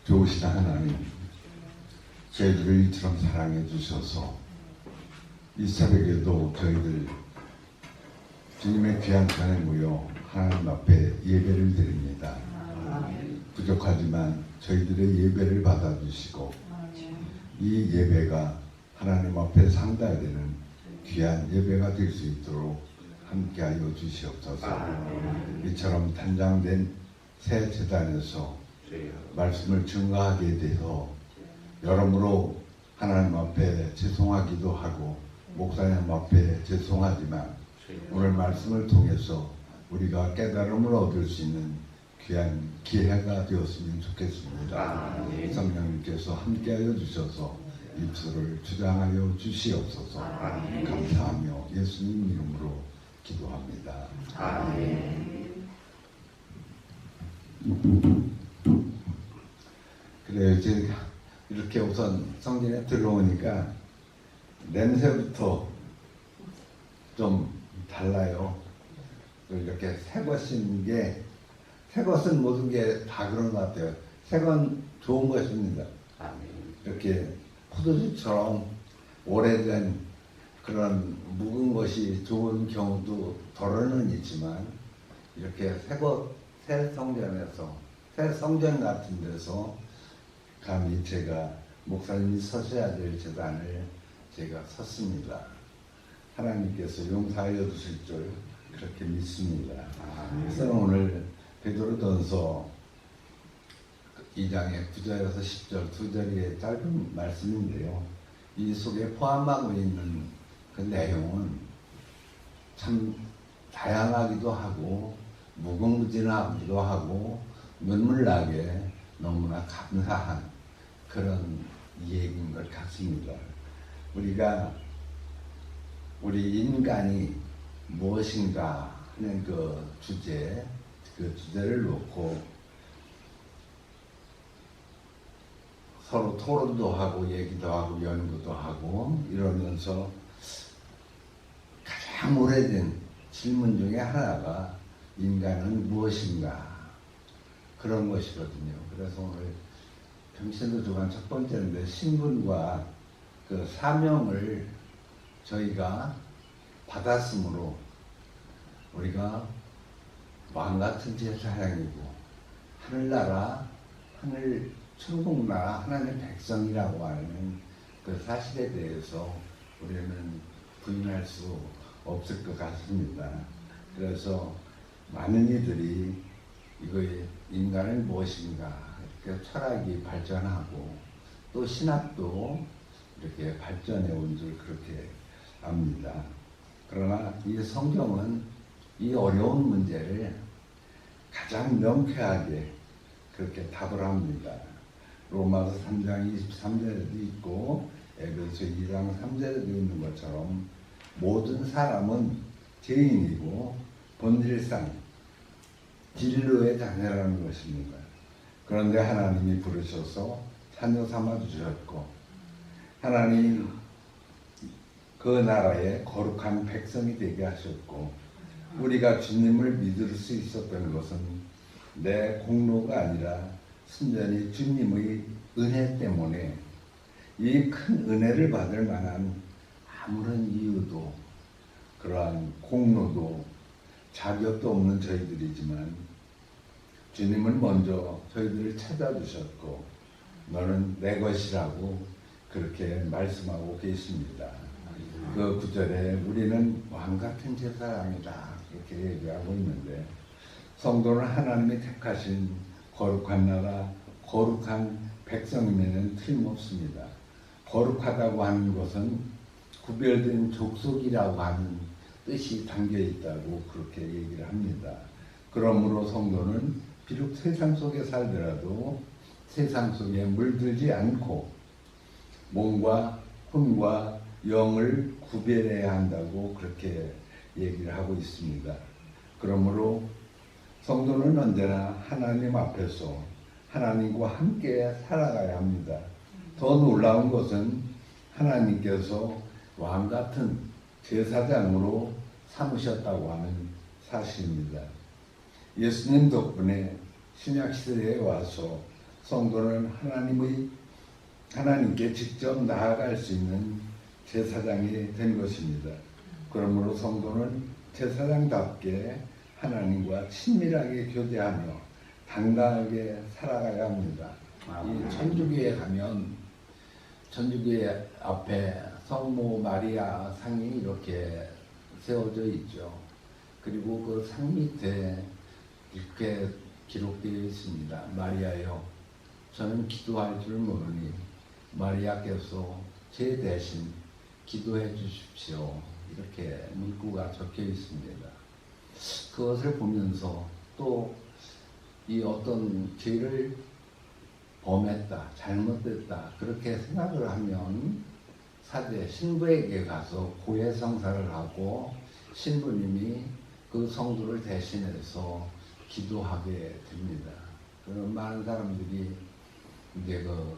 좋으신 하나님, 저희들을 이처럼 사랑해 주셔서 이 새벽에도 저희들 주님의 귀한 전에 모여 하나님 앞에 예배를 드립니다. 부족하지만 저희들의 예배를 받아주시고 이 예배가 하나님 앞에 상달되는 귀한 예배가 될 수 있도록 함께하여 주시옵소서. 이처럼 단장된 새 재단에서 말씀을 증거하게 돼서 여러모로 하나님 앞에 죄송하기도 하고 목사님 앞에 죄송하지만 오늘 말씀을 통해서 우리가 깨달음을 얻을 수 있는 귀한 기회가 되었으면 좋겠습니다. 성령님께서 함께하여 주셔서 입술을 주장하여 주시옵소서. 감사하며 예수님 이름으로 기도합니다. 그래요. 이제 이렇게 우선 성전에 들어오니까 냄새부터 좀 달라요. 이렇게 새 것인 게, 새 것은 모든 게 다 그런 것 같아요. 새 건 좋은 것입니다. 이렇게 포도주처럼 오래된 그런 묵은 것이 좋은 경우도 덜어는 있지만, 이렇게 새 성전에서, 새 성전 같은 데서 감히 제가 목사님이 서셔야 될 재단을 제가 섰습니다. 하나님께서 용서하여 주실 줄 그렇게 믿습니다. 그래서 오늘 베드로전서 2장의 9절에서 10절 두 절의 짧은 말씀인데요. 이 속에 포함하고 있는 그 내용은 참 다양하기도 하고 무궁무진하기도 하고 눈물 나게 너무나 감사한 그런 얘기인 것 같습니다. 우리 인간이 무엇인가 하는 그 주제를 놓고 서로 토론도 하고 얘기도 하고 연구도 하고 이러면서 가장 오래된 질문 중에 하나가 인간은 무엇인가 그런 것이거든요. 그래서 오늘 평신도 주간 첫 번째인데 신분과 그 사명을 저희가 받았으므로 우리가 왕같은 제사장이고 하늘나라 하늘 천국나라 하나님의 백성이라고 하는 그 사실에 대해서 우리는 부인할 수 없을 것 같습니다. 그래서 많은 이들이 이거의 인간은 무엇인가 이렇게 철학이 발전하고 또 신학도 이렇게 발전해 온 줄 그렇게 압니다. 그러나 이 성경은 이 어려운 문제를 가장 명쾌하게 그렇게 답을 합니다. 로마서 3장 23절에도 있고 에베소 2장 3절에도 있는 것처럼 모든 사람은 죄인이고 본질상 진로의 자녀라는 것입니다. 그런데 하나님이 부르셔서 자녀 삼아 주셨고 하나님 그 나라의 거룩한 백성이 되게 하셨고 우리가 주님을 믿을 수 있었던 것은 내 공로가 아니라 순전히 주님의 은혜 때문에 이 큰 은혜를 받을 만한 아무런 이유도 그러한 공로도 자격도 없는 저희들이지만 주님은 먼저 저희들을 찾아주셨고 너는 내 것이라고 그렇게 말씀하고 계십니다. 그 구절에 우리는 왕같은 제사장이다 그렇게 얘기하고 있는데 성도는 하나님이 택하신 거룩한 나라 거룩한 백성이면 틀림없습니다. 거룩하다고 하는 것은 구별된 족속이라고 하는 뜻이 담겨 있다고 그렇게 얘기를 합니다. 그러므로 성도는 비록 세상 속에 살더라도 세상 속에 물들지 않고 몸과 혼과 영을 구별해야 한다고 그렇게 얘기를 하고 있습니다. 그러므로 성도는 언제나 하나님 앞에서 하나님과 함께 살아가야 합니다. 더 놀라운 것은 하나님께서 왕같은 제사장으로 삼으셨다고 하는 사실입니다. 예수님 덕분에 신약시대에 와서 성도는 하나님께 직접 나아갈 수 있는 제사장이 된 것입니다. 그러므로 성도는 제사장답게 하나님과 친밀하게 교제하며 당당하게 살아가야 합니다. 이 천주교에 가면 천주교회 앞에 성모 마리아 상이 이렇게 세워져 있죠. 그리고 그 상 밑에 이렇게 기록되어 있습니다. 마리아여, 저는 기도할 줄 모르니 마리아께서 제 대신 기도해 주십시오. 이렇게 문구가 적혀 있습니다. 그것을 보면서 또 이 어떤 죄를 범했다, 잘못됐다 그렇게 생각을 하면 사제 신부에게 가서 고해성사를 하고 신부님이 그 성도를 대신해서 기도하게 됩니다. 그런 많은 사람들이 이제 그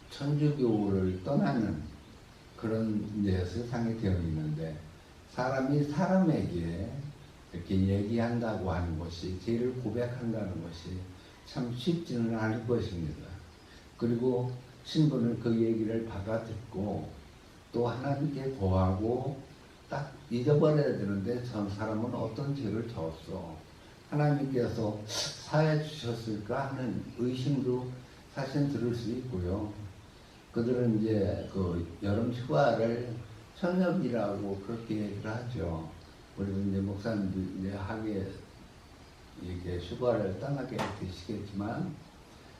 천주교를 떠나는 그런 이제 세상이 되어 있는데, 사람이 사람에게 이렇게 얘기한다고 하는 것이, 죄를 고백한다는 것이 참 쉽지는 않을 것입니다. 그리고 신부는 그 얘기를 받아듣고 또 하나님께 고하고 딱 잊어버려야 되는데, 저 사람은 어떤 죄를 졌어, 하나님께서 사해 주셨을까 하는 의심도 사실 들을 수 있고요. 그들은 이제 그 여름 휴가를 천역이라고 그렇게 얘기를 하죠. 우리도 이제 목사님들 이제 하게 이렇게 휴가를 떠나게 되시겠지만,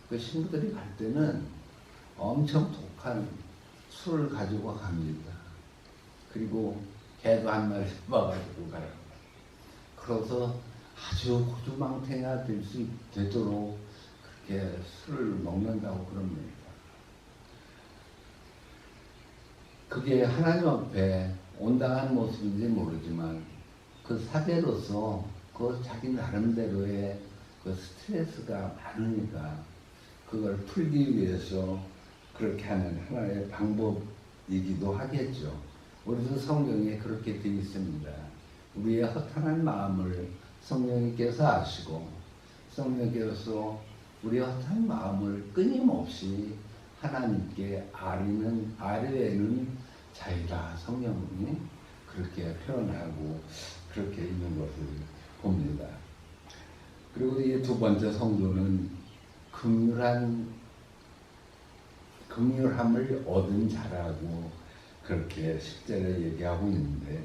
그 신부들이 갈 때는 엄청 독한 술을 가지고 갑니다. 그리고 개도 한 마리 잡아가지고 가요. 그래서 아주 고주망태가 되도록 그렇게 술을 먹는다고 그럽니다. 그게 하나님 앞에 온당한 모습인지 모르지만, 그 사제로서 그 자기 나름대로의 그 스트레스가 많으니까 그걸 풀기 위해서 그렇게 하는 하나의 방법이기도 하겠죠. 우리도 성경에 그렇게 되어 있습니다. 우리의 허탄한 마음을 성령님께서 아시고, 성령님께서 우리의 허탄한 마음을 끊임없이 하나님께 아뢰는 자이다. 성령이 그렇게 표현하고 그렇게 있는 것을 봅니다. 그리고 이 두 번째 성도는 긍휼함을 얻은 자라고 그렇게 10절에 얘기하고 있는데,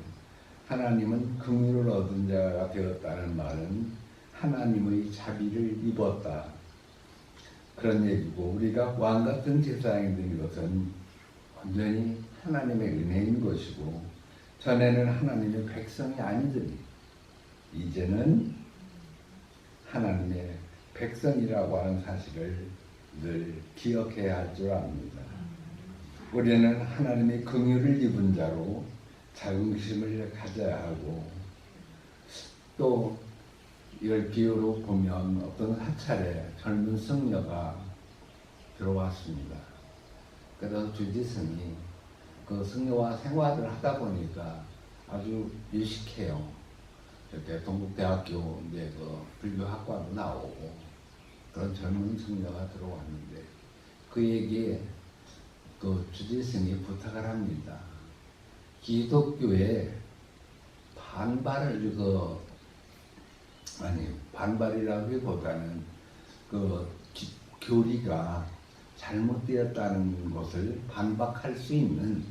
하나님은 긍휼을 얻은 자가 되었다는 말은 하나님의 자비를 입었다, 그런 얘기고, 우리가 왕같은 제사장이 된 것은 완전히 하나님의 은혜인 것이고, 전에는 하나님의 백성이 아니더니 이제는 하나님의 백성이라고 하는 사실을 늘 기억해야 할 줄 압니다. 우리는 하나님의 긍휼을 입은 자로 자긍심을 가져야 하고, 또 이걸 비유로 보면 어떤 사찰에 젊은 승려가 들어왔습니다. 그래서 주지스님이 그 승려와 생활을 하다 보니까 아주 유식해요. 이렇게 동국대학교 이제 그 불교학과도 나오고 그런 젊은 승려가 들어왔는데, 그에게 그 주지스님이 부탁을 합니다. 기독교에 반발이라기보다는 그 교리가 잘못되었다는 것을 반박할 수 있는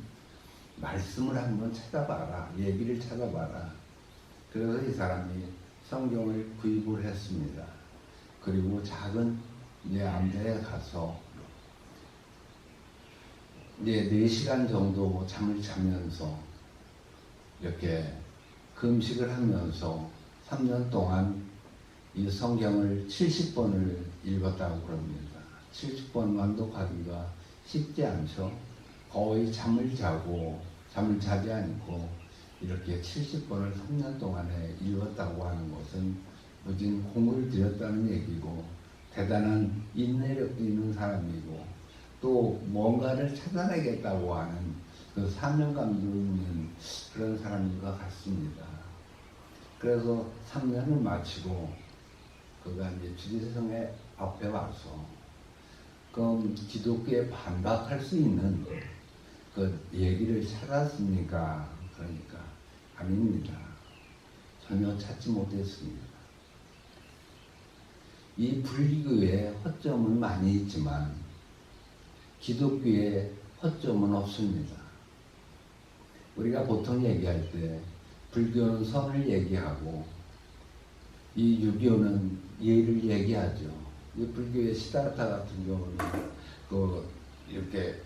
말씀을 한번 찾아봐라, 얘기를 찾아봐라. 그래서 이 사람이 성경을 구입을 했습니다. 그리고 작은 이제 암자에 가서 이제 4시간 정도 잠을 자면서 이렇게 금식을 하면서 3년 동안 이 성경을 70번을 읽었다고 그럽니다. 70번 완독하기가 쉽지 않죠. 거의 잠을 자지 않고 이렇게 70번을 3년 동안에 읽었다고 하는 것은 무진 공을 들였다는 얘기고, 대단한 인내력도 있는 사람이고, 또 뭔가를 찾아내겠다고 하는 그 사명감도 있는 그런 사람인 것 같습니다. 그래서 3년을 마치고 그가 이제 주지성의 앞에 와서 그럼 기독교에 반박할 수 있는 그 얘기를 찾았습니까? 그러니까 아닙니다. 전혀 찾지 못했습니다. 이 불교에 허점은 많이 있지만 기독교에 허점은 없습니다. 우리가 보통 얘기할 때 불교는 선을 얘기하고 이 유교는 예를 얘기하죠. 이 불교의 시다르타 같은 경우는 이렇게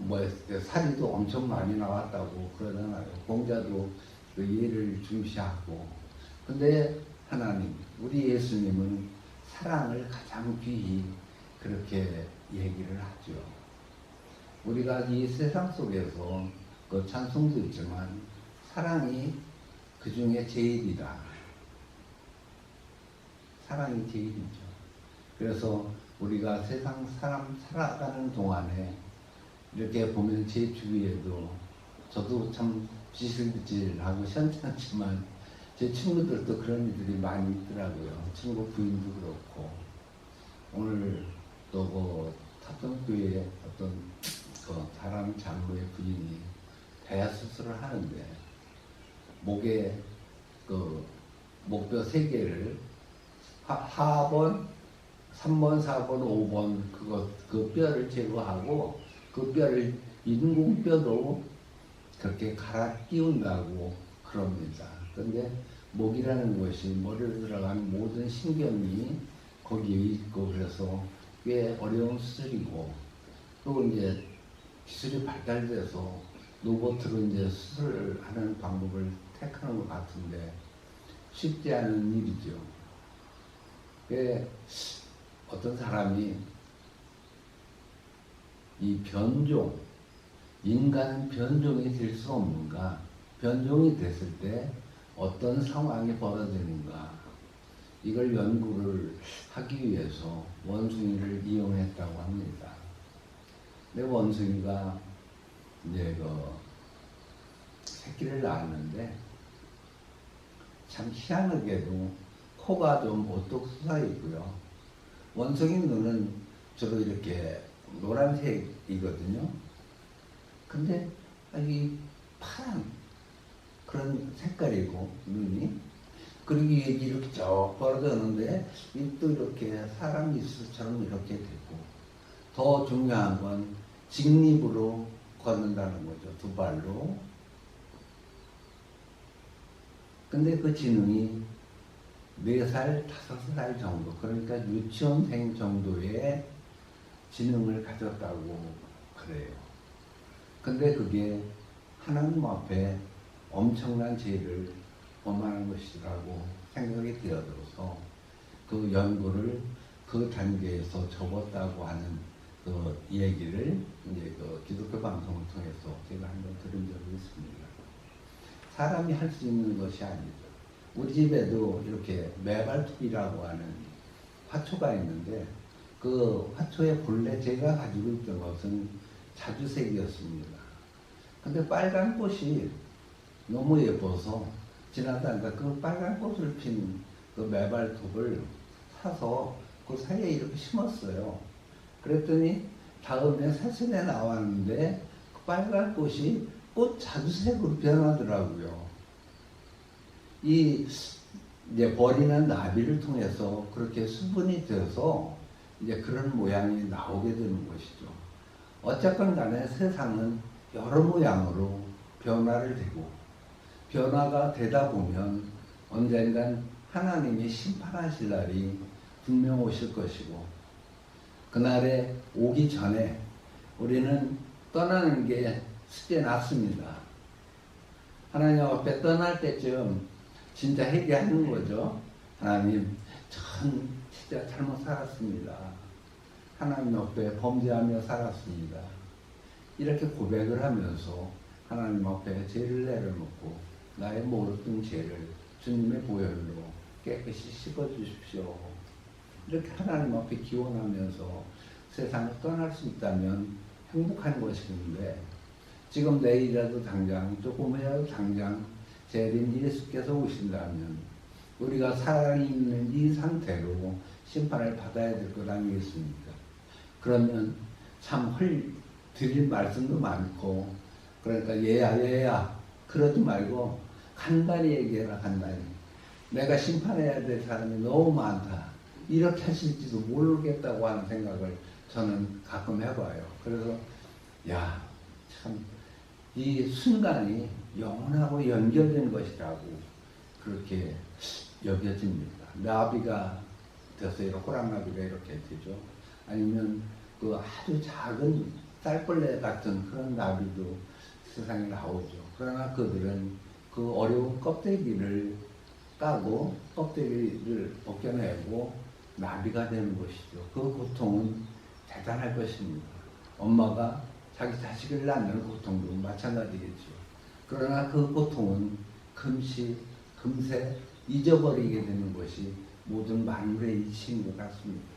했을 때 사리도 엄청 많이 나왔다고 그러잖아요. 공자도 그 예를 중시하고. 근데 하나님, 우리 예수님은 사랑을 가장 귀히 그렇게 얘기를 하죠. 우리가 이 세상 속에서 그 찬송도 있지만 사랑이 그 중에 제일이다. 사랑이 제일이죠. 그래서 우리가 세상 사람 살아가는 동안에 이렇게 보면 제 주위에도 저도 참 비실비실하고 시원찮지만 제 친구들도 그런 이들이 많이 있더라고요. 친구 부인도 그렇고 오늘 또 그 탑동교회 어떤 그 사람 장로의 부인이 대야 수술을 하는데 목에 그 목뼈 3개를 하번 3번, 4번, 5번 그 뼈를 제거하고 그 뼈를 인공뼈도 그렇게 갈아 끼운다고 그럽니다. 그런데 목이라는 것이 머리에 들어가는 모든 신경이 거기에 있고 그래서 꽤 어려운 수술이고 또 이제 기술이 발달돼서 로봇으로 이제 수술을 하는 방법을 택하는 것 같은데 쉽지 않은 일이죠. 어떤 사람이 이 변종, 인간은 변종이 될 수 없는가? 변종이 됐을 때 어떤 상황이 벌어지는가? 이걸 연구를 하기 위해서 원숭이를 이용했다고 합니다. 근데 원숭이가 이제 새끼를 낳았는데 참 희한하게도 코가 좀 오똑 솟아 있고요. 원숭이 눈은 주로 이렇게 노란색이거든요. 근데 이 파란 그런 색깔이고 눈이 그리고 이렇게 쭉 벌어졌는데 입도 이렇게 사람 입술처럼 이렇게 됐고 더 중요한 건 직립으로 걷는다는 거죠. 2발로. 근데 그 지능이 4살, 5살 정도, 그러니까 유치원생 정도의 지능을 가졌다고 그래요. 근데 그게 하나님 앞에 엄청난 죄를 범하는 것이라고 생각이 되어들어서 그 연구를 그 단계에서 접었다고 하는 그 얘기를 이제 그 기독교 방송을 통해서 제가 한번 들은 적이 있습니다. 사람이 할 수 있는 것이 아니죠. 우리 집에도 이렇게 매발톱이라고 하는 화초가 있는데 그 화초의 본래 제가 가지고 있던 것은 자주색이었습니다. 근데 빨간 꽃이 너무 예뻐서 지나다가 그 빨간 꽃을 핀 그 매발톱을 사서 그 사이에 이렇게 심었어요. 그랬더니 다음에 새순에 나왔는데 그 빨간 꽃이 꽃 자주색으로 변하더라고요. 이제 버리는 나비를 통해서 그렇게 수분이 되어서 이제 그런 모양이 나오게 되는 것이죠. 어쨌건 간에 세상은 여러 모양으로 변화를 되고 변화가 되다 보면 언젠간 하나님이 심판하실 날이 분명 오실 것이고 그날에 오기 전에 우리는 떠나는 게 숙제 났습니다. 하나님 앞에 떠날 때쯤 진짜 회개하는 거죠. 하나님, 전 진짜 잘못 살았습니다. 하나님 앞에 범죄하며 살았습니다. 이렇게 고백을 하면서 하나님 앞에 죄를 내려놓고 나의 모든 죄를 주님의 보혈로 깨끗이 씻어주십시오. 이렇게 하나님 앞에 기원하면서 세상을 떠날 수 있다면 행복한 것인데 지금 내일이라도 당장 조금이라도 당장 재림 예수께서 오신다면 우리가 살아있는 이 상태로 심판을 받아야 될 것 아니겠습니까? 그러면 참 드릴 말씀도 많고, 그러니까 얘야 그러지 말고 간단히 얘기해라. 간단히 내가 심판해야 될 사람이 너무 많다, 이렇게 하실지도 모르겠다고 하는 생각을 저는 가끔 해봐요. 그래서 참 이 순간이 영혼하고 연결된 것이라고 그렇게 여겨집니다. 나비가 되어서 호랑나비가 이렇게 되죠. 아니면 그 아주 작은 쌀벌레 같은 그런 나비도 세상에 나오죠. 그러나 그들은 그 어려운 껍데기를 까고 껍데기를 벗겨내고 나비가 되는 것이죠. 그 고통은 대단할 것입니다. 엄마가 자기 자식을 낳는 고통도 마찬가지겠죠. 그러나 그 고통은 금세 잊어버리게 되는 것이 모든 만물의 이치인 것 같습니다.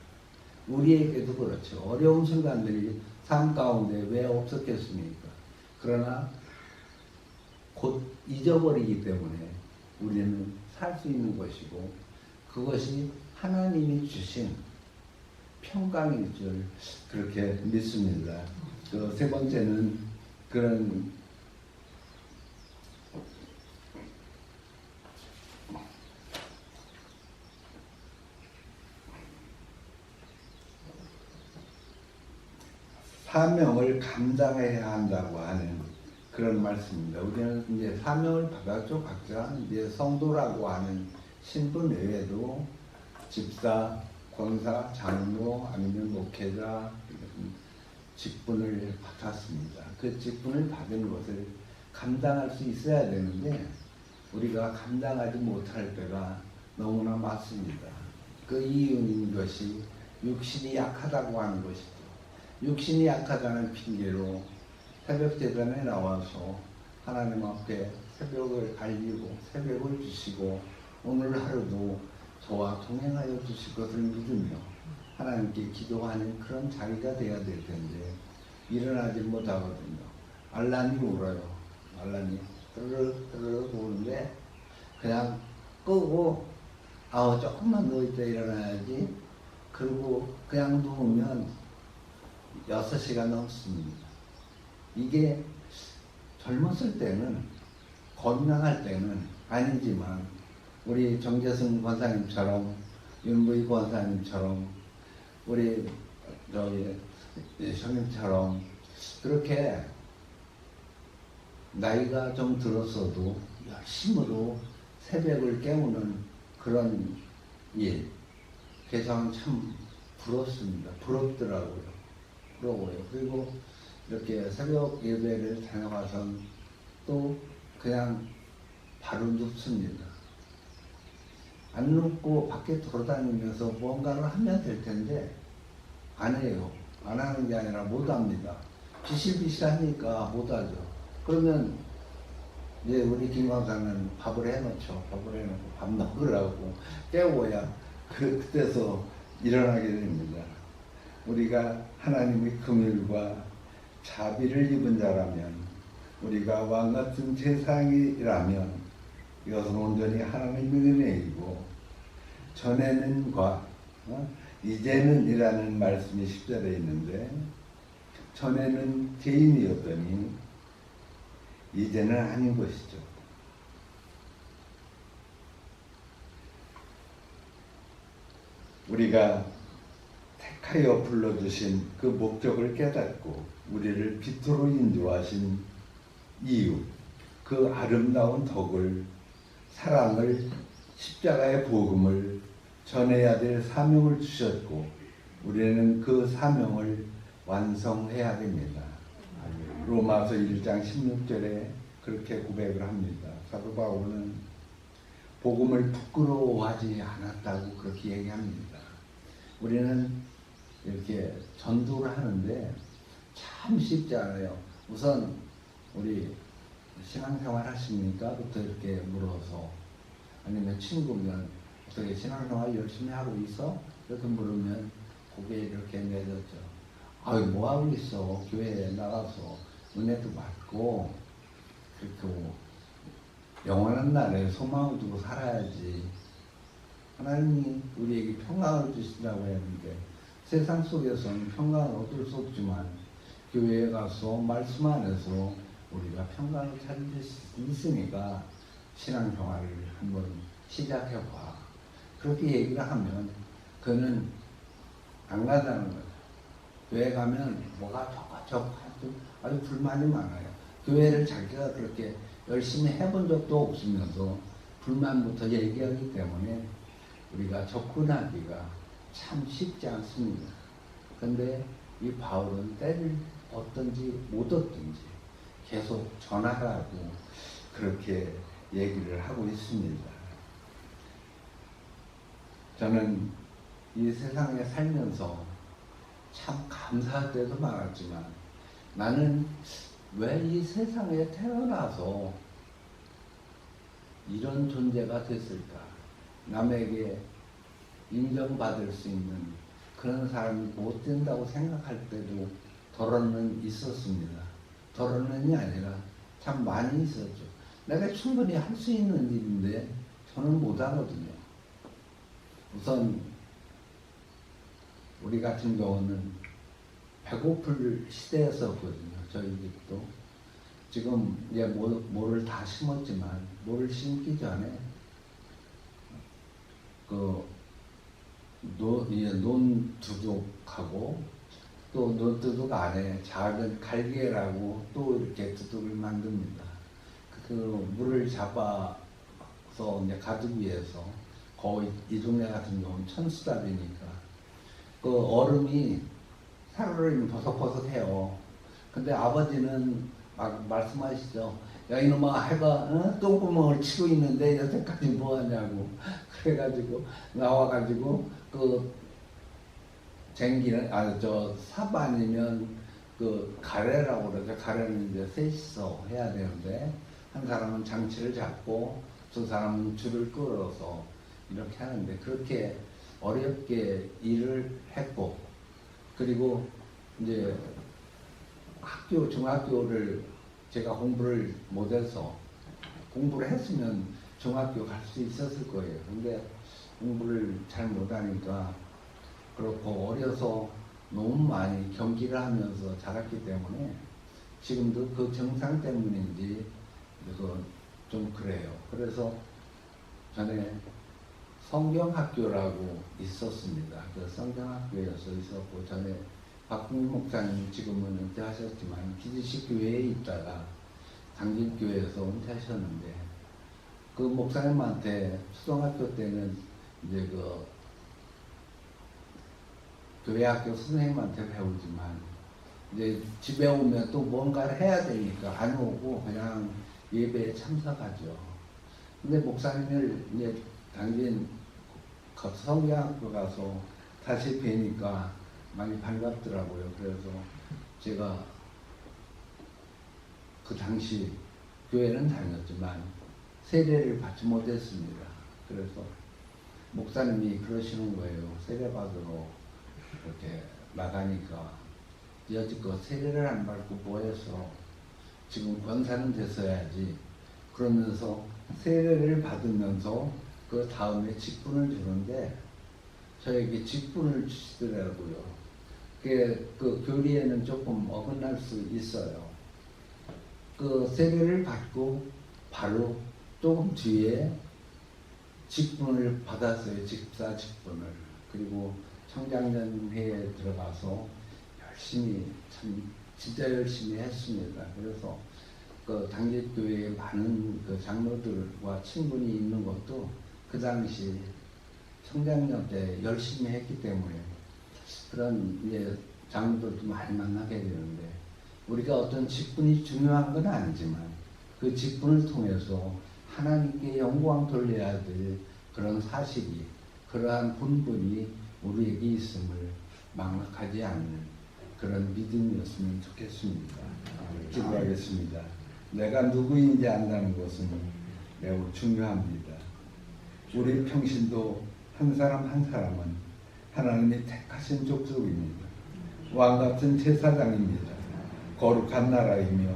우리에게도 그렇죠. 어려운 순간들이 삶 가운데 왜 없었겠습니까? 그러나 곧 잊어버리기 때문에 우리는 살 수 있는 것이고, 그것이 하나님이 주신 평강일 줄 그렇게 믿습니다. 세 번째는 그런 사명을 감당해야 한다고 하는 그런 말씀입니다. 우리는 이제 사명을 받았죠. 각자 이제 성도라고 하는 신분 외에도 집사, 권사, 장로, 아니면 목회자 직분을 받았습니다. 그 직분을 받은 것을 감당할 수 있어야 되는데 우리가 감당하지 못할 때가 너무나 많습니다. 그 이유인 것이 육신이 약하다고 하는 것이죠. 육신이 약하다는 핑계로 새벽 제단에 나와서 하나님 앞에 새벽을 알리고 새벽을 주시고 오늘 하루도 저와 동행하여 주실 것을 믿으며 하나님께 기도하는 그런 자리가 되어야 될 텐데 일어나지 못하거든요. 알람이 울어요. 알람이 뜨르르 우는데 그냥 끄고 조금만 더 있다 일어나야지, 그리고 그냥 누우면 6시가 넘습니다. 이게 젊었을 때는, 건강할 때는 아니지만 우리 정재승 권사님처럼, 윤부희 권사님처럼, 우리 형님처럼 그렇게 나이가 좀 들었어도 열심으로 새벽을 깨우는 그런 일, 그게 저는 참 부럽습니다. 부럽더라고요. 그리고 이렇게 새벽 예배를 다녀가선 또 그냥 바로 눕습니다. 안 눕고 밖에 돌아다니면서 뭔가를 하면 될 텐데 안 해요. 안 하는 게 아니라 못 합니다. 비실비실하니까 못 하죠. 그러면 이제 우리 김 강사는 밥을 해놓죠. 밥을 해놓고 밥 먹으라고 깨워야 그때서 일어나게 됩니다. 우리가 하나님의 긍휼과 자비를 입은 자라면, 우리가 왕같은 세상이라면 이것은 온전히 하나님의 은혜이고, 전에는과 이제는 이라는 말씀이 10절에 있는데, 전에는 죄인이었더니 이제는 아닌 것이죠. 우리가 택하여 불러주신 그 목적을 깨닫고 우리를 빛으로 인도하신 이유, 그 아름다운 덕을, 사랑을, 십자가의 복음을 전해야 될 사명을 주셨고, 우리는 그 사명을 완성해야 됩니다. 로마서 1장 16절에 그렇게 고백을 합니다. 사도 바울은 복음을 부끄러워하지 않았다고 그렇게 얘기합니다. 우리는 이렇게 전도를 하는데 참 쉽지 않아요. 우선 우리 신앙생활 하십니까? 부터 이렇게 물어서, 아니면 친구면 어떻게 신앙생활 열심히 하고 있어? 이렇게 물으면 고개 이렇게 내렸죠. 아유, 뭐하고 있어? 교회에 나가서 은혜도 받고 그렇게 영원한 날에 소망을 두고 살아야지. 하나님이 우리에게 평강을 주시라고 했는데 세상 속에서는 평강을 얻을 수 없지만 교회에 가서 말씀 안에서 우리가 평강을 찾을 수 있으니까 신앙생활을 한번 시작해봐. 그렇게 얘기를 하면 그는 안 가자는 거예요. 교회 가면 뭐가 저거 아주 불만이 많아요. 교회를 자기가 그렇게 열심히 해본 적도 없으면서 불만부터 얘기하기 때문에 우리가 접근하기가 참 쉽지 않습니다. 근데 이 바울은 때를 얻든지 못 얻든지 계속 전하라고 그렇게 얘기를 하고 있습니다. 저는 이 세상에 살면서 참 감사할 때도 많았지만 나는 왜 이 세상에 태어나서 이런 존재가 됐을까? 남에게 인정받을 수 있는 그런 사람이 못 된다고 생각할 때도 덜어는 있었습니다. 덜어는이 아니라 참 많이 있었죠. 내가 충분히 할 수 있는 일인데 저는 못하거든요. 우선 우리 같은 경우는 배고플 시대였었거든요. 저희 집도. 지금 이제 모를 다 심었지만 모를 심기 전에 논두둑하고 또 논두둑 안에 작은 갈개라고 또 이렇게 두둑을 만듭니다. 그 물을 잡아서 이제 가두기 위해서 거의 이 동네 같은 경우는 천수답이니까 그 얼음이 살얼음이 버석버석해요. 근데 아버지는 막 말씀하시죠. 야 이놈아 해가 똥구멍을 치고 있는데 여태까지 뭐하냐고. 그래가지고 나와가지고 그 쟁기는 삽 아니면 그 가래라고 그러죠. 가래는 이제 셋이서 해야 되는데 한 사람은 장치를 잡고 두 사람은 줄을 끌어서 이렇게 하는데 그렇게 어렵게 일을 했고 그리고 이제 중학교를 제가 공부를 못해서 공부를 했으면 중학교 갈 수 있었을 거예요. 근데 공부를 잘 못하니까 그렇고 어려서 너무 많이 경기를 하면서 자랐기 때문에 지금도 그 정상 때문인지 좀 그래요. 그래서 전에 성경학교라고 있었습니다. 그 성경학교에서 있었고 전에 박국민 목사님 지금은 은퇴하셨지만 기지식 교회에 있다가 당진교회에서 은퇴하셨는데 그 목사님한테 초등학교 때는 이제 그 교회학교 선생님한테 배우지만 이제 집에 오면 또 뭔가를 해야 되니까 안 오고 그냥 예배에 참석하죠. 근데 목사님을 이제 당진 성경학교 가서 다시 뵈니까 많이 반갑더라고요. 그래서 제가 그 당시 교회는 다녔지만 세례를 받지 못했습니다. 그래서 목사님이 그러시는 거예요. 세례 받으러 이렇게 나가니까 여지껏 세례를 안 받고 뭐해서 지금 권사는 됐어야지. 그러면서 세례를 받으면서 그 다음에 직분을 주는데 저에게 직분을 주시더라고요. 그 교리에는 조금 어긋날 수 있어요. 그 세례를 받고 바로 조금 뒤에 직분을 받았어요. 집사 직분을. 그리고 청장년회에 들어가서 열심히 진짜 열심히 했습니다. 그래서 그 당직교회에 많은 그 장로들과 친분이 있는 것도 그 당시 청장년 때 열심히 했기 때문에 그런 이제 장로들도 많이 만나게 되는데 우리가 어떤 직분이 중요한 건 아니지만 그 직분을 통해서 하나님께 영광 돌려야 될 그런 사실이 그러한 본분이 우리에게 있음을 망각하지 않는 그런 믿음이었으면 좋겠습니다. 기도하겠습니다. 내가 누구인지 안다는 것은 매우 중요합니다. 우리 평신도 한 사람 한 사람은 하나님이 택하신 족속입니다. 왕같은 제사장입니다. 거룩한 나라이며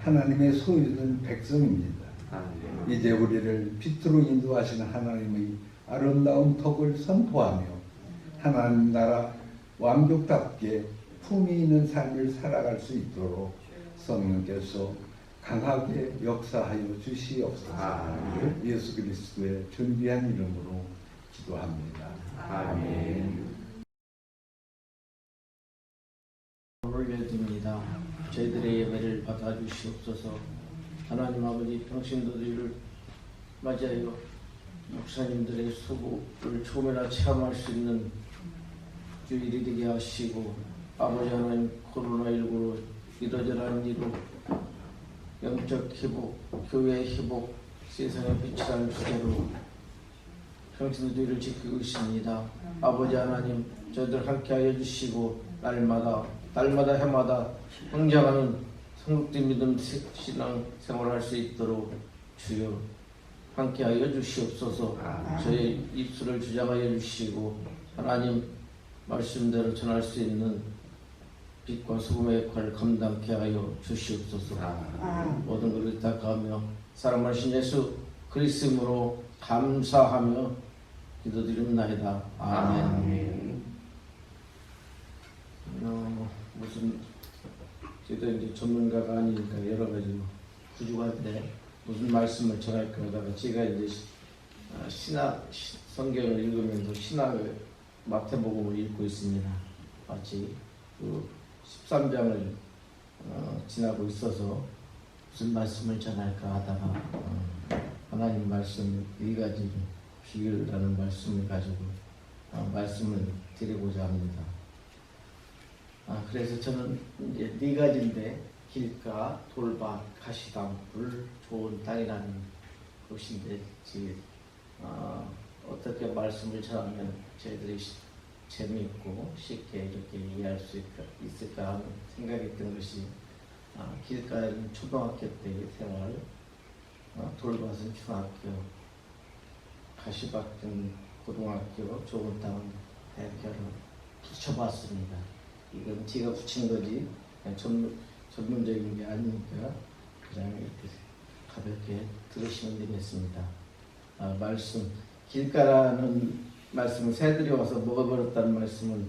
하나님의 소유된 백성입니다. 이제 우리를 빛으로 인도하시는 하나님의 아름다운 덕을 선포하며 하나님 나라 왕족답게 품위 있는 삶을 살아갈 수 있도록 성령께서 강하게 역사하여 주시옵소서. 예수 그리스도의 존귀한 이름으로 기도합니다. 아멘. 올려드립니다. 저희들의 예배를 받아주시옵소서. 하나님 아버지, 평신도들을 맞이하여 목사님들의 수고를 조금이나 체험할 수 있는 주일이 되게 하시고, 아버지 하나님, 코로나19로 이러저러한 일로 영적 회복, 교회 회복, 세상의 빛이라는 주제로 평신도들을 지키고 있습니다. 아버지 하나님, 저희들 함께하여 주시고 날마다 해마다 성장하는 성국된 믿음 신앙 생활할 수 있도록 주여 함께하여 주시옵소서. 저희 입술을 주장하여 주시고 하나님 말씀대로 전할 수 있는 빛과 소금의 역할을 감당케 하여 주시옵소서. 모든 것을 부탁하며 사랑하신 예수 그리스도로 감사하며 기도드립니다. 아멘. 무슨 저도 이제 전문가가 아니니까 여러 가지 부족한데 무슨 말씀을 전할까 하다가 제가 이제 성경을 읽으면서 신학의 마태복음을 읽고 있습니다. 마치 그 13장을 지나고 있어서 무슨 말씀을 전할까 하다가 하나님 말씀 4가지 비유라는 말씀을 가지고 말씀을 드리고자 합니다. 그래서 저는 이제 4가지인데 길가, 돌밭, 가시당, 불, 좋은 땅이라는 것인데 어떻게 말씀을 전하면 저희들이 재미있고 쉽게 이렇게 이해할 수 있을까 하는 생각이 든 것이 길가에는 초등학교 때의 생활, 돌밭은 중학교, 가시밭은 고등학교, 좋은 땅은 대학교를 붙여봤습니다. 이건 제가 붙인 거지 전문적인 게 아니니까 그냥 이렇게 가볍게 들으시면 되겠습니다. 말씀 길가라는 말씀은 새들이 와서 먹어버렸다는 말씀은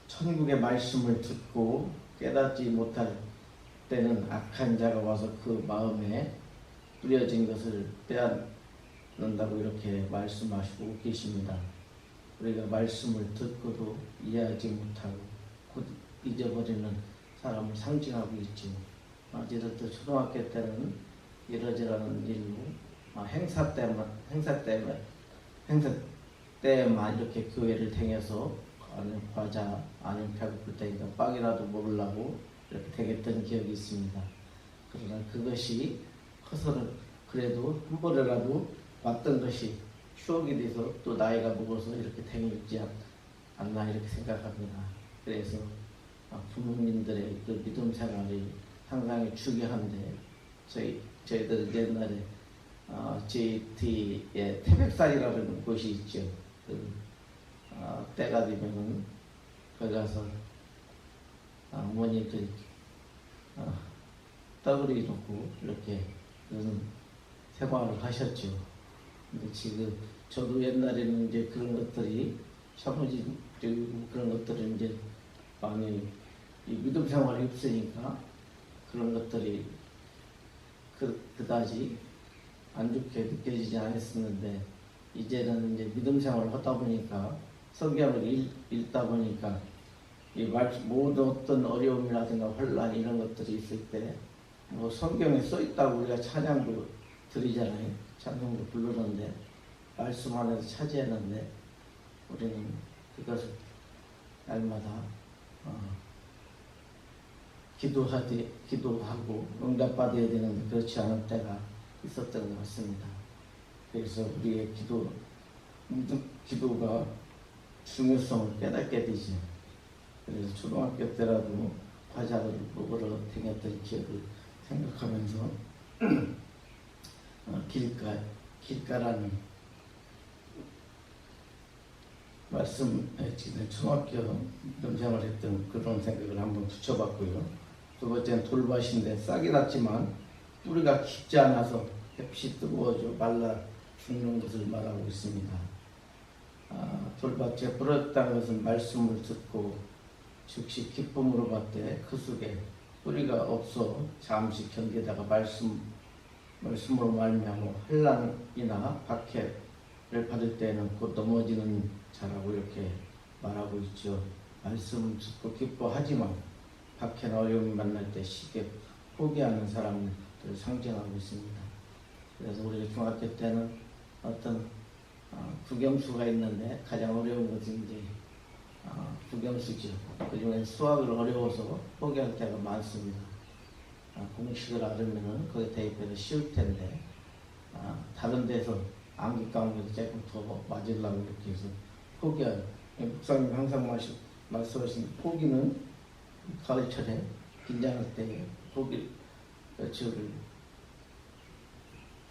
천국의 말씀을 듣고 깨닫지 못할 때는 악한 자가 와서 그 마음에 뿌려진 것을 빼앗는다고 이렇게 말씀하시고 계십니다. 우리가 말씀을 듣고도 이해하지 못하고 곧 잊어버리는 사람을 상징하고 있죠. 어제부터 초등학교 때는 이러저러한 일로 행사 때만 이렇게 교회를 다녀서 아니면 과자 아니면 배고플 때니까 빵이라도 먹으려고 이렇게 다녔던 기억이 있습니다. 그러나 그것이 커서는 그래도 한 번이라도 왔던 것이 추억이 돼서 또 나이가 먹어서 이렇게 다니지 않나 이렇게 생각합니다. 그래서 부모님들의 그 믿음 생활이 상당히 중요한데 저희들 옛날에 JT의 태백산이라는 곳이 있죠. 때가 되면은 거기 가서 어머니들이 떡을 이루고 이렇게 그런 생활을 하셨죠. 근데 지금 저도 옛날에는 이제 그런 것들이 사무직적이고 그런 것들은 이제 많이 이 믿음 생활이 없으니까 그런 것들이 그다지 안 좋게 느껴지지 않았었는데 이제는 이제 믿음 생활을 하다 보니까 성경을 읽다 보니까 이 모든 어떤 어려움이라든가 혼란 이런 것들이 있을 때 뭐 성경에 써 있다고 우리가 찬양도 드리잖아요. 찬송도 부르는데 말씀 안에서 차지했는데 우리는 그것을 날마다 기도하고 응답받아야 되는데 그렇지 않을 때가 있었던 것 같습니다. 그래서 우리의 기도가 중요성을 깨닫게 되죠. 그래서 초등학교 때라도 과자를 먹으러 다녔던 기억을 생각하면서 길가라는 말씀에 지금 초등학교 명상을 했던 그런 생각을 한번 붙여봤고요. 두 번째는 돌밭인데 싹이 났지만 뿌리가 깊지 않아서 햇빛이 뜨거워져 말라 죽는 것을 말하고 있습니다. 돌밭에 뿌렸다는 것은 말씀을 듣고 즉시 기쁨으로 받되 그 속에 뿌리가 없어 잠시 견디다가 말씀으로 말미암아 환난이나 박해를 받을 때에는 곧 넘어지는 자라고 이렇게 말하고 있죠. 말씀 듣고 기뻐하지만 박해나 어려움이 만날 때 쉽게 포기하는 사람들을 상징하고 있습니다. 그래서 우리가 중학교 때는 어떤 국영수가 있는데 가장 어려운 것은 이제 국영수죠. 그중에 수학을 어려워서 포기할 때가 많습니다. 공식을 알으면 거기에 대입해서 쉬울 텐데 다른 데서 암기 과목에서 조금 더 맞으려고 이렇게 해서 포기할. 목사님 항상 말씀하신 포기는 가을철에 긴장할 때 포기 저를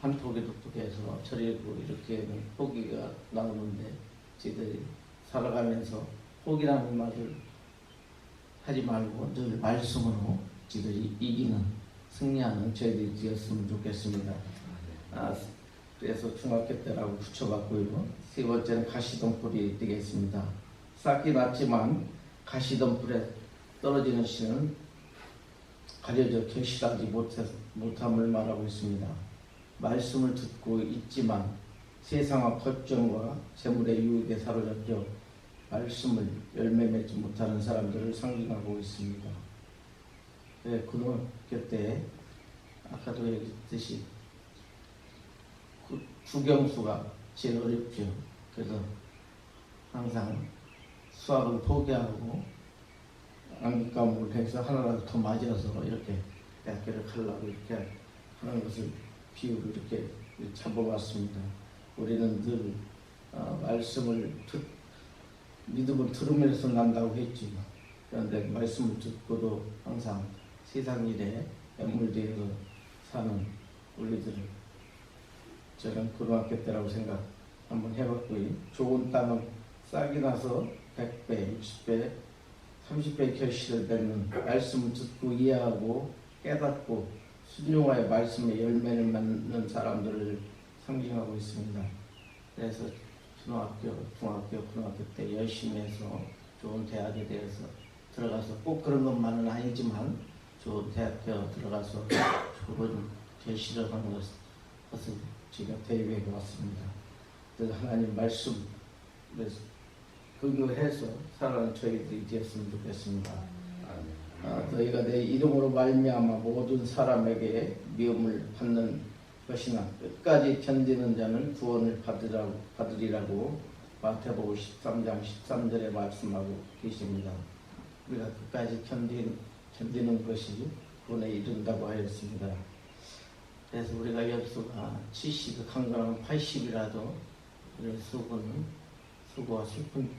한 포기 독특해서 저리고 이렇게 포기가 나오는데 저희들이 살아가면서 포기라는 말을 하지 말고 늘 말씀으로 저희들이 이기는 승리하는 저희들이 되었으면 좋겠습니다. 그래서 중학교 때라고 붙여봤고요. 세 번째는 가시덤불이 되겠습니다. 싹이 났지만 가시덤불에 떨어지는 씨는 가려져 결실하지 못함을 말하고 있습니다. 말씀을 듣고 있지만 세상과 걱정과 재물의 유혹에 사로잡혀 말씀을 열매 맺지 못하는 사람들을 상징하고 있습니다. 고등학교 때 아까도 얘기했듯이 국영수가 제일 어렵죠. 그래서 항상 수학을 포기하고 암기 과목을 해서 하나라도 더 맞아서 이렇게 대학교를 가려고 이렇게 하는 것을 비유로 이렇게 잡아봤습니다. 우리는 늘 말씀을 믿음을 들으면서 난다고 했지. 그런데 말씀을 듣고도 항상 세상 일에 매몰되어서 사는 우리들을 저는 고등학교 때라고 생각 한번 해봤고요. 좋은 땅은 싹이 나서 100배, 60배, 30배 결실을 맺는 말씀을 듣고 이해하고 깨닫고 순종하여 말씀의 열매를 맺는 사람들을 상징하고 있습니다. 그래서 중학교, 고등학교 때 열심히 해서 좋은 대학에 대해서 들어가서 꼭 그런 것만은 아니지만 좋은 대학교 들어가서 좋은 결실을 하는 것을 제가 대입해 왔습니다. 그 하나님 말씀 근거해서 살아가는 저희들이 되었으면 좋겠습니다. 너희가 내 이름으로 말미암아 모든 사람에게 미움을 받는 것이나 끝까지 견디는 자는 구원을 받으리라고 마태복음 13장 13절에 말씀하고 계십니다. 우리가 끝까지 견디는 것이 구원에 이른다고 하였습니다. 그래서 우리가 엽수가 70, 강건하면 80이라도 우리 수고와 슬픈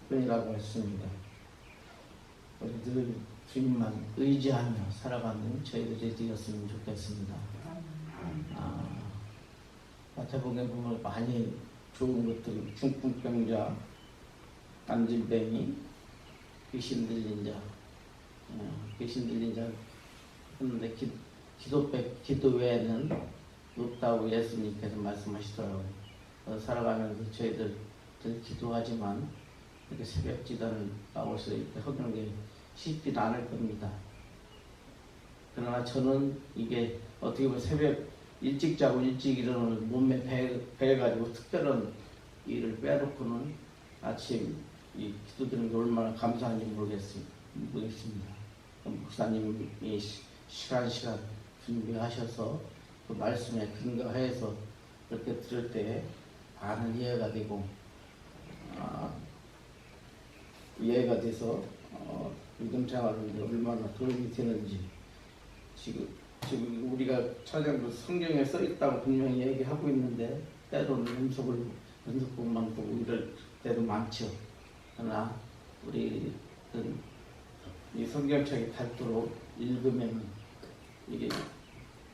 뿐이라고 했습니다. 우리 늘 주님만 의지하며 살아가는 저희들이 되었으면 좋겠습니다. 마태복음에 보면 많이 좋은 것들, 중풍병자, 안진뱅이, 귀신 들린 자 했는데 기도 외에는 없다고 예수님께서 말씀하시더라고요. 살아가면서 저희들 기도하지만 이렇게 새벽 기도를 나와서 이렇게 하는 게 쉽지 않을 겁니다. 그러나 저는 이게 어떻게 보면 새벽 일찍 자고 일찍 일어나는 몸에 배가지고 특별한 일을 빼놓고는 아침 이 기도드리는 게 얼마나 감사한지 모르겠습니다. 목사님이 시간 준비하셔서 그 말씀에 근거해서 그렇게 들을 때 많은 이해가 되고 이해가 돼서 믿음 생활하는데 얼마나 도움이 되는지 지금 우리가 찬양도 성경에 써 있다고 분명히 얘기하고 있는데 때로는 연속곡만 보고 이럴 때도 많죠. 그러나 우리 이 성경책이 닳도록 읽으면 이게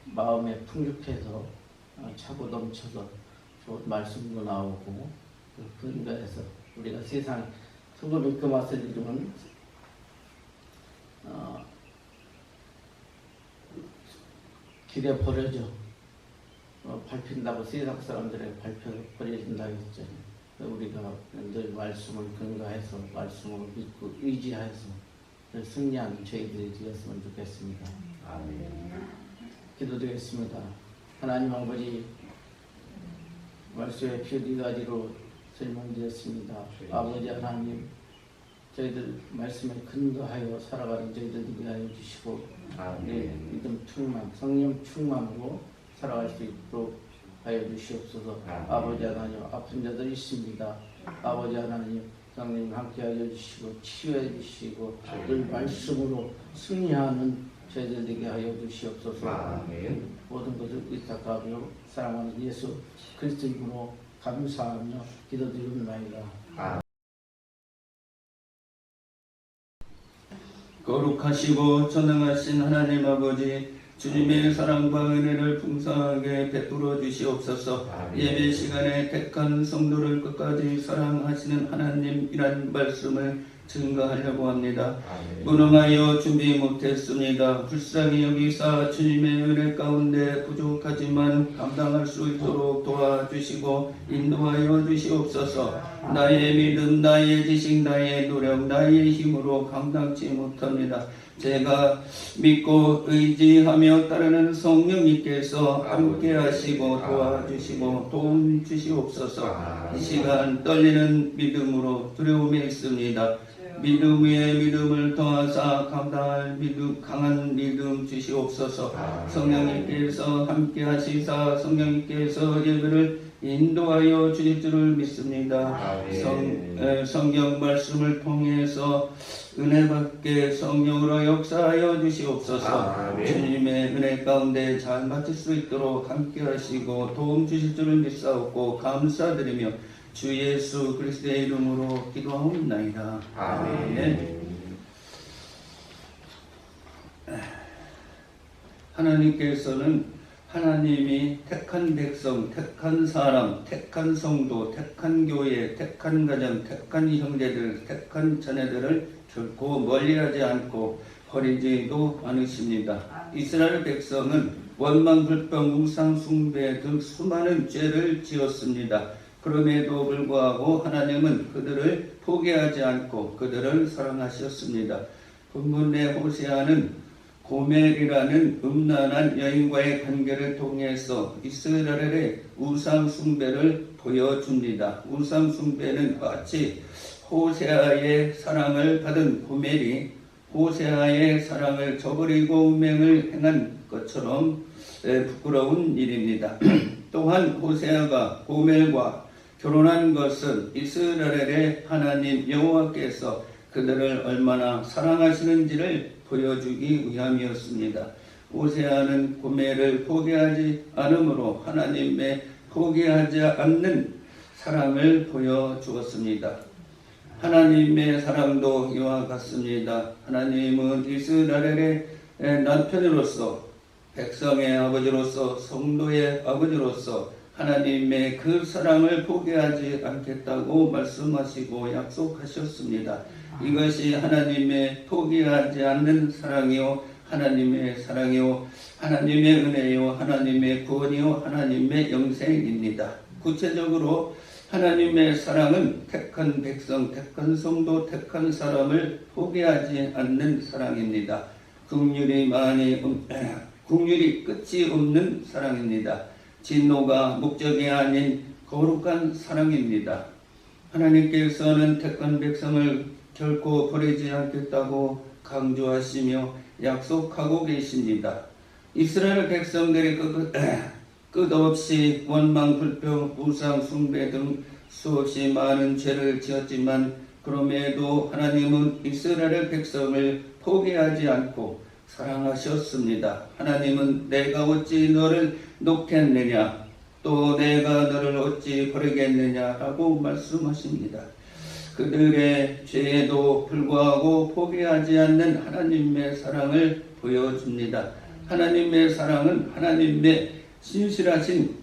마음에 풍족해서 차고 넘쳐서 좋은 말씀도 나오고 그 근거에서 우리가 세상 소금이 그 맛을 잃으면 길에 버려져 밟힌다고 세상 사람들에게 버려진다고 했잖아요. 우리가 늘 말씀을 근거해서 말씀을 믿고 의지해서 승리하는 저희들이 되었으면 좋겠습니다. 아멘. 기도드리겠습니다. 하나님 아버지, 말씀의 표 네 가지로 설명드렸습니다. 아버지 하나님, 저희들 말씀에 근거하여 살아가는 저희들 되게 하여 주시고, 내 믿음 충만, 성령 충만으로 살아갈 수 있도록 하여 주시옵소서. 아버지 하나님, 아픈 자들 있습니다. 아버지 하나님, 성령님 함께 하여 주시고 치유해 주시고 늘 말씀으로 승리하는 저희들 되게 하여 주시옵소서. 아멘. 모든 것을 의탁하며 사랑하는 예수 그리스도 이름으로 감사하며 기도드립니다. 거룩하시고 전능하신 하나님 아버지, 주님의 사랑과 은혜를 풍성하게 베풀어 주시옵소서. 예배 시간에 택한 성도를 끝까지 사랑하시는 하나님이란 말씀을 증거하려고 합니다. 무능하여 준비 못했습니다. 불쌍히 여기사 주님의 은혜 가운데 부족하지만 감당할 수 있도록 도와주시고 인도하여 주시옵소서. 나의 믿음, 나의 지식, 나의 노력, 나의 힘으로 감당치 못합니다. 제가 믿고 의지하며 따르는 성령님께서 함께 하시고 도와주시고 도움 주시옵소서. 이 시간 떨리는 믿음으로 두려움에 있습니다. 믿음 위에 믿음을 더하사 감당할 믿음, 강한 믿음 주시옵소서. 성령님께서 함께 하시사 성령님께서 예배를 인도하여 주실 줄을 믿습니다. 성경 말씀을 통해서 은혜받게 성령으로 역사하여 주시옵소서. 주님의 은혜 가운데 잘 마칠 수 있도록 함께 하시고 도움 주실 줄을 믿사옵고 감사드리며 주 예수 그리스도의 이름으로 기도하옵나이다. 아멘. 하나님께서는 하나님이 택한 백성, 택한 사람, 택한 성도, 택한 교회, 택한 가정, 택한 형제들, 택한 자녀들을 결코 멀리하지 않고 버리지도 않으십니다. 이스라엘 백성은 원망, 불평, 우상 숭배 등 수많은 죄를 지었습니다. 그럼에도 불구하고 하나님은 그들을 포기하지 않고 그들을 사랑하셨습니다. 본문의 호세아는 고멜이라는 음란한 여인과의 관계를 통해서 이스라엘의 우상 숭배를 보여줍니다. 우상 숭배는 마치 호세아의 사랑을 받은 고멜이 호세아의 사랑을 저버리고 운명을 행한 것처럼 부끄러운 일입니다. 또한 호세아가 고멜과 결혼한 것은 이스라엘의 하나님 여호와께서 그들을 얼마나 사랑하시는지를 보여주기 위함이었습니다. 호세아는 고멜을 포기하지 않으므로 하나님의 포기하지 않는 사랑을 보여주었습니다. 하나님의 사랑도 이와 같습니다. 하나님은 이스라엘의 남편으로서 백성의 아버지로서 성도의 아버지로서 하나님의 그 사랑을 포기하지 않겠다고 말씀하시고 약속하셨습니다. 이것이 하나님의 포기하지 않는 사랑이요 하나님의 사랑이요 하나님의 은혜요 하나님의 구원이요 하나님의 영생입니다. 구체적으로 하나님의 사랑은 택한 백성, 택한 성도, 택한 사람을 포기하지 않는 사랑입니다. 긍휼이 끝이 없는 사랑입니다. 진노가 목적이 아닌 거룩한 사랑입니다. 하나님께서는 택한 백성을 결코 버리지 않겠다고 강조하시며 약속하고 계십니다. 이스라엘 백성들이 끝없이 원망, 불평, 우상, 숭배 등 수없이 많은 죄를 지었지만 그럼에도 하나님은 이스라엘 백성을 포기하지 않고 사랑하셨습니다. 하나님은 내가 어찌 너를 놓겠느냐 또 내가 너를 어찌 버리겠느냐라고 말씀하십니다. 그들의 죄에도 불구하고 포기하지 않는 하나님의 사랑을 보여줍니다. 하나님의 사랑은 하나님의 신실하신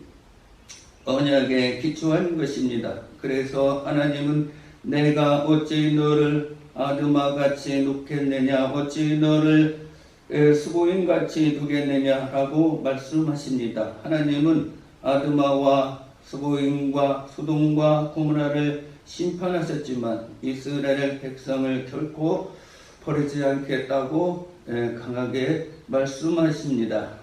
언약에 기초한 것입니다. 그래서 하나님은 내가 어찌 너를 아드마같이 놓겠느냐 어찌 너를 스보임같이 두겠느냐라고 말씀하십니다. 하나님은 아드마와 스보임과 소돔과 고모라를 심판하셨지만 이스라엘 백성을 결코 버리지 않겠다고 강하게 말씀하십니다.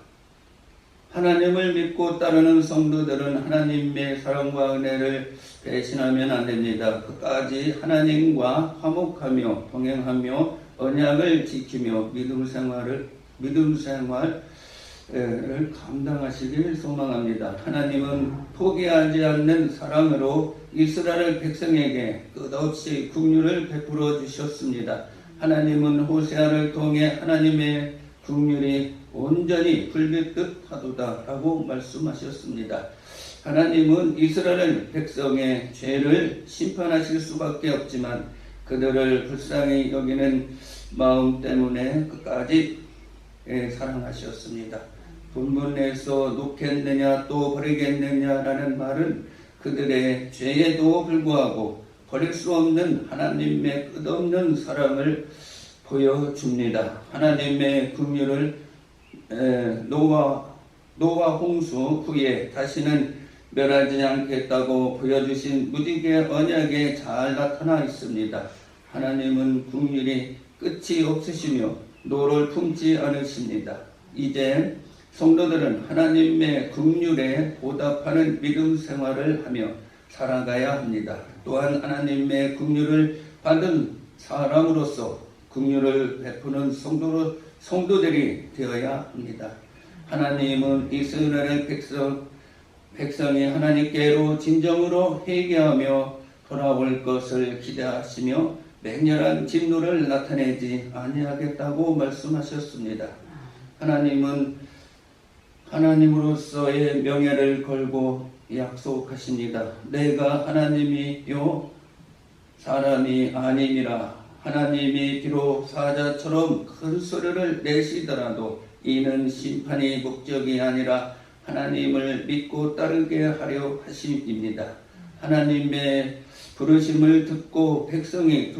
하나님을 믿고 따르는 성도들은 하나님의 사랑과 은혜를 배신하면 안 됩니다. 끝까지 하나님과 화목하며 동행하며 언약을 지키며 믿음 생활을 감당하시길 소망합니다. 하나님은 포기하지 않는 사랑으로 이스라엘 백성에게 끝없이 긍휼을 베풀어 주셨습니다. 하나님은 호세아를 통해 하나님의 긍휼이 온전히 불빛듯 하도다라고 말씀하셨습니다. 하나님은 이스라엘 백성의 죄를 심판하실 수밖에 없지만 그들을 불쌍히 여기는 마음 때문에 끝까지 사랑하셨습니다. 분문에서 놓겠느냐 또 버리겠느냐라는 말은 그들의 죄에도 불구하고 버릴 수 없는 하나님의 끝없는 사랑을 보여줍니다. 하나님의 긍휼을 노아 홍수 후에 다시는 멸하지 않겠다고 보여주신 무지개 언약에 잘 나타나 있습니다. 하나님은 긍휼이 끝이 없으시며 노를 품지 않으십니다. 이제 성도들은 하나님의 긍휼에 보답하는 믿음 생활을 하며 살아가야 합니다. 또한 하나님의 긍휼을 받은 사람으로서 긍휼을 베푸는 성도들이 되어야 합니다. 하나님은 이스라엘 백성이 하나님께로 진정으로 회개하며 돌아올 것을 기대하시며 맹렬한 진노를 나타내지 아니하겠다고 말씀하셨습니다. 하나님은 하나님으로서의 명예를 걸고 약속하십니다. 내가 하나님이요 사람이 아니니라. 하나님이 비록 사자처럼 큰 소리를 내시더라도 이는 심판이 목적이 아니라 하나님을 믿고 따르게 하려 하심입니다. 하나님의 부르심을 듣고 백성이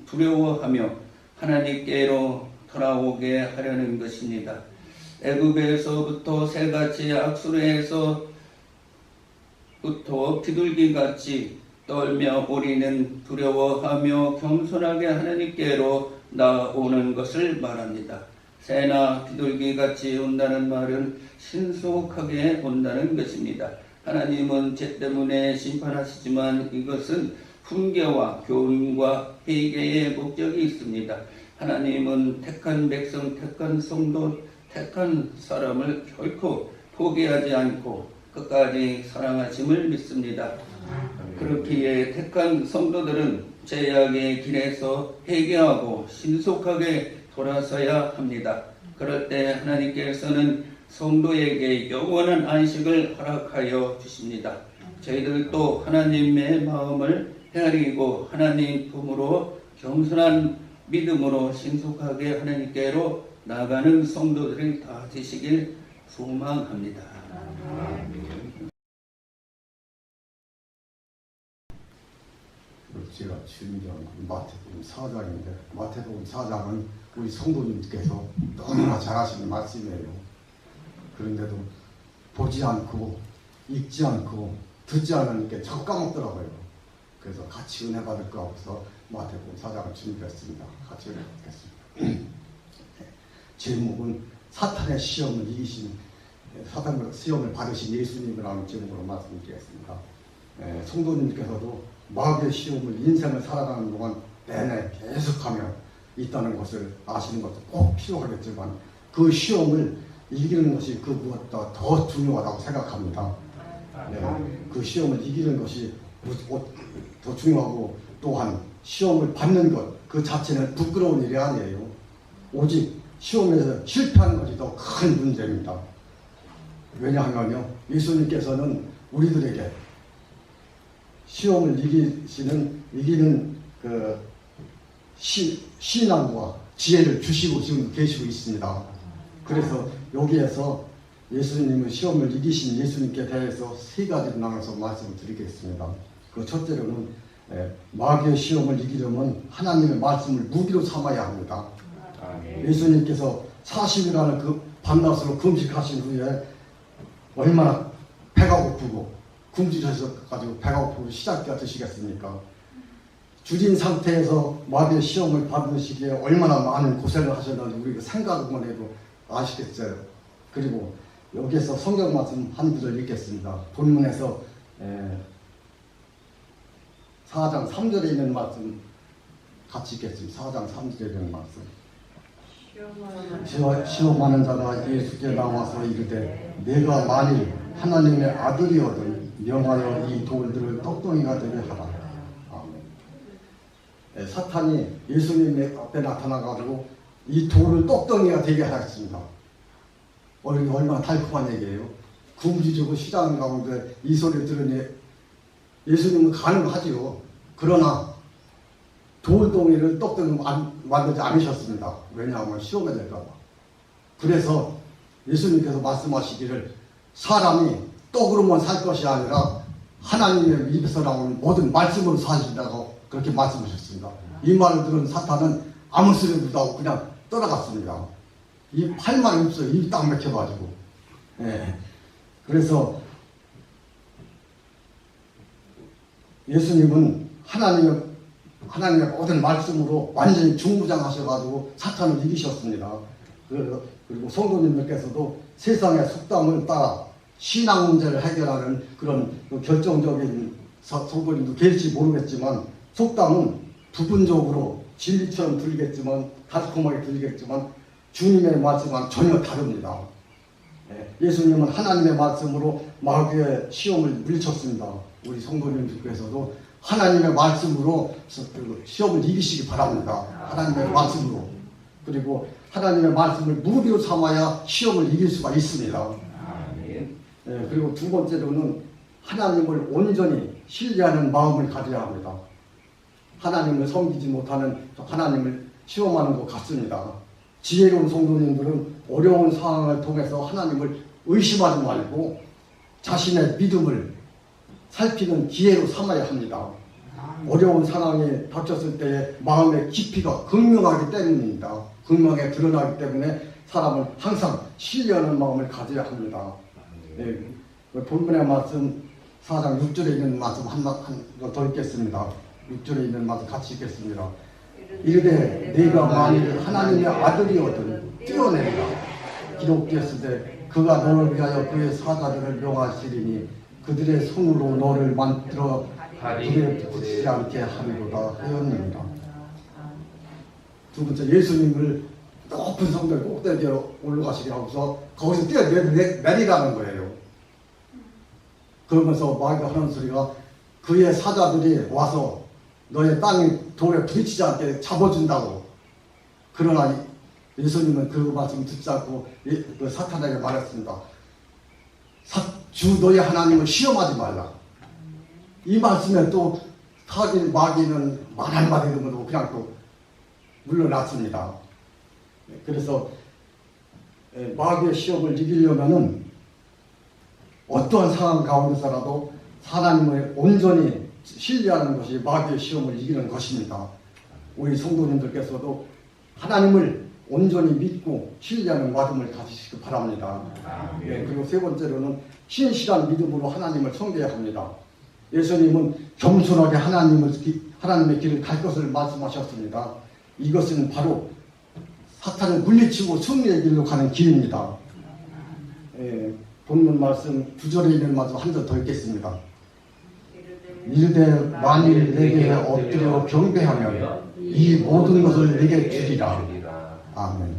두려워하며 하나님께로 돌아오게 하려는 것입니다. 애굽에서부터 새같이 악수르에서부터 비둘기같이 떨며 우리는 두려워하며 겸손하게 하나님께로 나오는 것을 말합니다. 새나 비둘기같이 온다는 말은 신속하게 온다는 것입니다. 하나님은 죄 때문에 심판하시지만 이것은 훈계와 교훈과 회개의 목적이 있습니다. 하나님은 택한 백성, 택한 성도, 택한 사람을 결코 포기하지 않고 끝까지 사랑하심을 믿습니다. 그렇기에 택한 성도들은 죄악의 길에서 회개하고 신속하게 돌아서야 합니다. 그럴 때 하나님께서는 성도에게 영원한 안식을 허락하여 주십니다. 저희들도 하나님의 마음을 헤아리고 하나님 품으로 겸손한 믿음으로 신속하게 하나님께로 나가는 성도들이 다 되시길 소망합니다. 제가 주임장 마태복음 4장인데 마태복음 4장은 우리 성도님께서 너무나 잘하시는 말씀이에요. 그런데도 보지 않고 읽지 않고 듣지 않으니까 자꾸 까먹더라고요. 그래서 같이 은혜 받을 거 없어서 마태복음 4장을 준비했습니다. 같이 은혜 받겠습니다. 제목은 사탄의 시험을 이기신 사탄의 시험을 받으신 예수님이라는 제목으로 말씀드리겠습니다. 성도님께서도 마귀의 시험을 인생을 살아가는 동안 내내 계속하며 있다는 것을 아시는 것도 꼭 필요하겠지만 그 시험을 이기는 것이 그 무엇보다 더 중요하다고 생각합니다. 그 시험을 이기는 것이 더 중요하고 또한 시험을 받는 것 그 자체는 부끄러운 일이 아니에요. 오직 시험에서 실패하는 것이 더 큰 문제입니다. 왜냐하면요 예수님께서는 우리들에게 시험을 이기는 그 신앙과 지혜를 주시고 지금 계시고 있습니다. 그래서 여기에서 예수님은 시험을 이기신 예수님께 대해서 세 가지를 나눠서 말씀을 드리겠습니다. 그 첫째로는 마귀의 시험을 이기려면 하나님의 말씀을 무기로 삼아야 합니다. 예수님께서 40일간을 그 밤낮으로 금식하신 후에 얼마나 배가 고프고 굶주셔서 가지고 배가 고프고 시작가 드시겠습니까? 줄인 상태에서 마귀의 시험을 받으시기에 얼마나 많은 고생을 하셨는지 우리가 생각만 해도 아시겠어요. 그리고 여기에서 성경 말씀 한 구절 읽겠습니다. 본문에서 4장 3절에 있는 말씀 같이 읽겠습니다. 4장 3절에 있는 말씀. 시험하는 자가 예수께 나와서 이르되 내가 만일 하나님의 아들이거든 명하여 이 돌들을 떡덩이가 되게 하라. 아멘. 사탄이 예수님 앞에 나타나가지고 이 돌을 떡덩이가 되게 하였습니다. 얼마나 달콤한 얘기예요. 굶주리고 시장 가운데 이 소리를 들으니 예수님은 가능하지요. 그러나 돌덩이를 떡덩이 만들지 않으셨습니다. 왜냐하면 시험에 될까봐. 그래서 예수님께서 말씀하시기를 사람이 떡으로만 살 것이 아니라 하나님의 입에서 나오는 모든 말씀으로 사신다고 그렇게 말씀하셨습니다. 이 말을 들은 사탄은 아무 소리도 못하고 그냥 떠나갔습니다. 할 말이 없어요. 입이 딱 막혀가지고. 예. 그래서 예수님은 하나님의 모든 말씀으로 완전히 중무장하셔가지고 사탄을 이기셨습니다. 그리고 성도님들께서도 세상의 속담을 따라 신앙 문제를 해결하는 그런 결정적인 성도님도 계실지 모르겠지만 속담은 부분적으로 진리처럼 들리겠지만 달콤하게 들리겠지만 주님의 말씀과는 전혀 다릅니다. 예수님은 하나님의 말씀으로 마귀의 시험을 물리쳤습니다. 우리 성도님들께서도 하나님의 말씀으로 시험을 이기시기 바랍니다. 하나님의 말씀으로. 그리고 하나님의 말씀을 무기로 삼아야 시험을 이길 수가 있습니다. 그리고 두 번째로는 하나님을 온전히 신뢰하는 마음을 가져야 합니다. 하나님을 섬기지 못하는 하나님을 시험하는 것 같습니다. 지혜로운 성도님들은 어려운 상황을 통해서 하나님을 의심하지 말고 자신의 믿음을 살피는 기회로 삼아야 합니다. 어려운 상황에 닥쳤을 때의 마음의 깊이가 극명하기 때문입니다. 극명하게 드러나기 때문에 사람은 항상 신뢰하는 마음을 가져야 합니다. 본문의 말씀 4장 6절에 있는 말씀 한 번 더 읽겠습니다. 6절에 있는 말씀 같이 읽겠습니다. 이르되 내가 만일 하나님의 아들이거든 뛰어내리라. 기록되었을 때 그가 너를 위하여 그의 사자들을 명하시리니 그들의 손으로 너를 만들어 불에 붙이지 않게 하리로다 하였느니라. 두 번째, 예수님을 높은 성전 꼭대기에 올라가시게 하고서 거기서 뛰어내리라는 거예요. 그러면서 마귀가 하는 소리가 그의 사자들이 와서 너의 땅이 돌에 부딪히지 않게 잡아준다고. 그러나 예수님은 그 말씀 듣지 않고 그 사탄에게 말했습니다. 주 너의 하나님을 시험하지 말라. 이 말씀에 또 마귀는 말 한마디 이러면 그냥 또 물러났습니다. 그래서 마귀의 시험을 이기려면은 어떠한 상황 가운데서라도 하나님을 온전히 신뢰하는 것이 마귀의 시험을 이기는 것입니다. 우리 성도님들께서도 하나님을 온전히 믿고 신뢰하는 마음을 가지시기 바랍니다. 그리고 세 번째로는 신실한 믿음으로 하나님을 섬겨야 합니다. 예수님은 겸손하게 하나님의 길을 갈 것을 말씀하셨습니다. 이것은 바로 사탄을 물리치고 승리의 길로 가는 길입니다. 본문 말씀 9절에 있는 말씀 한 번 더 읽겠습니다. 이르되 만일 내게 엎드려 경배하면 이 모든 것을 내게 주리라. 아멘.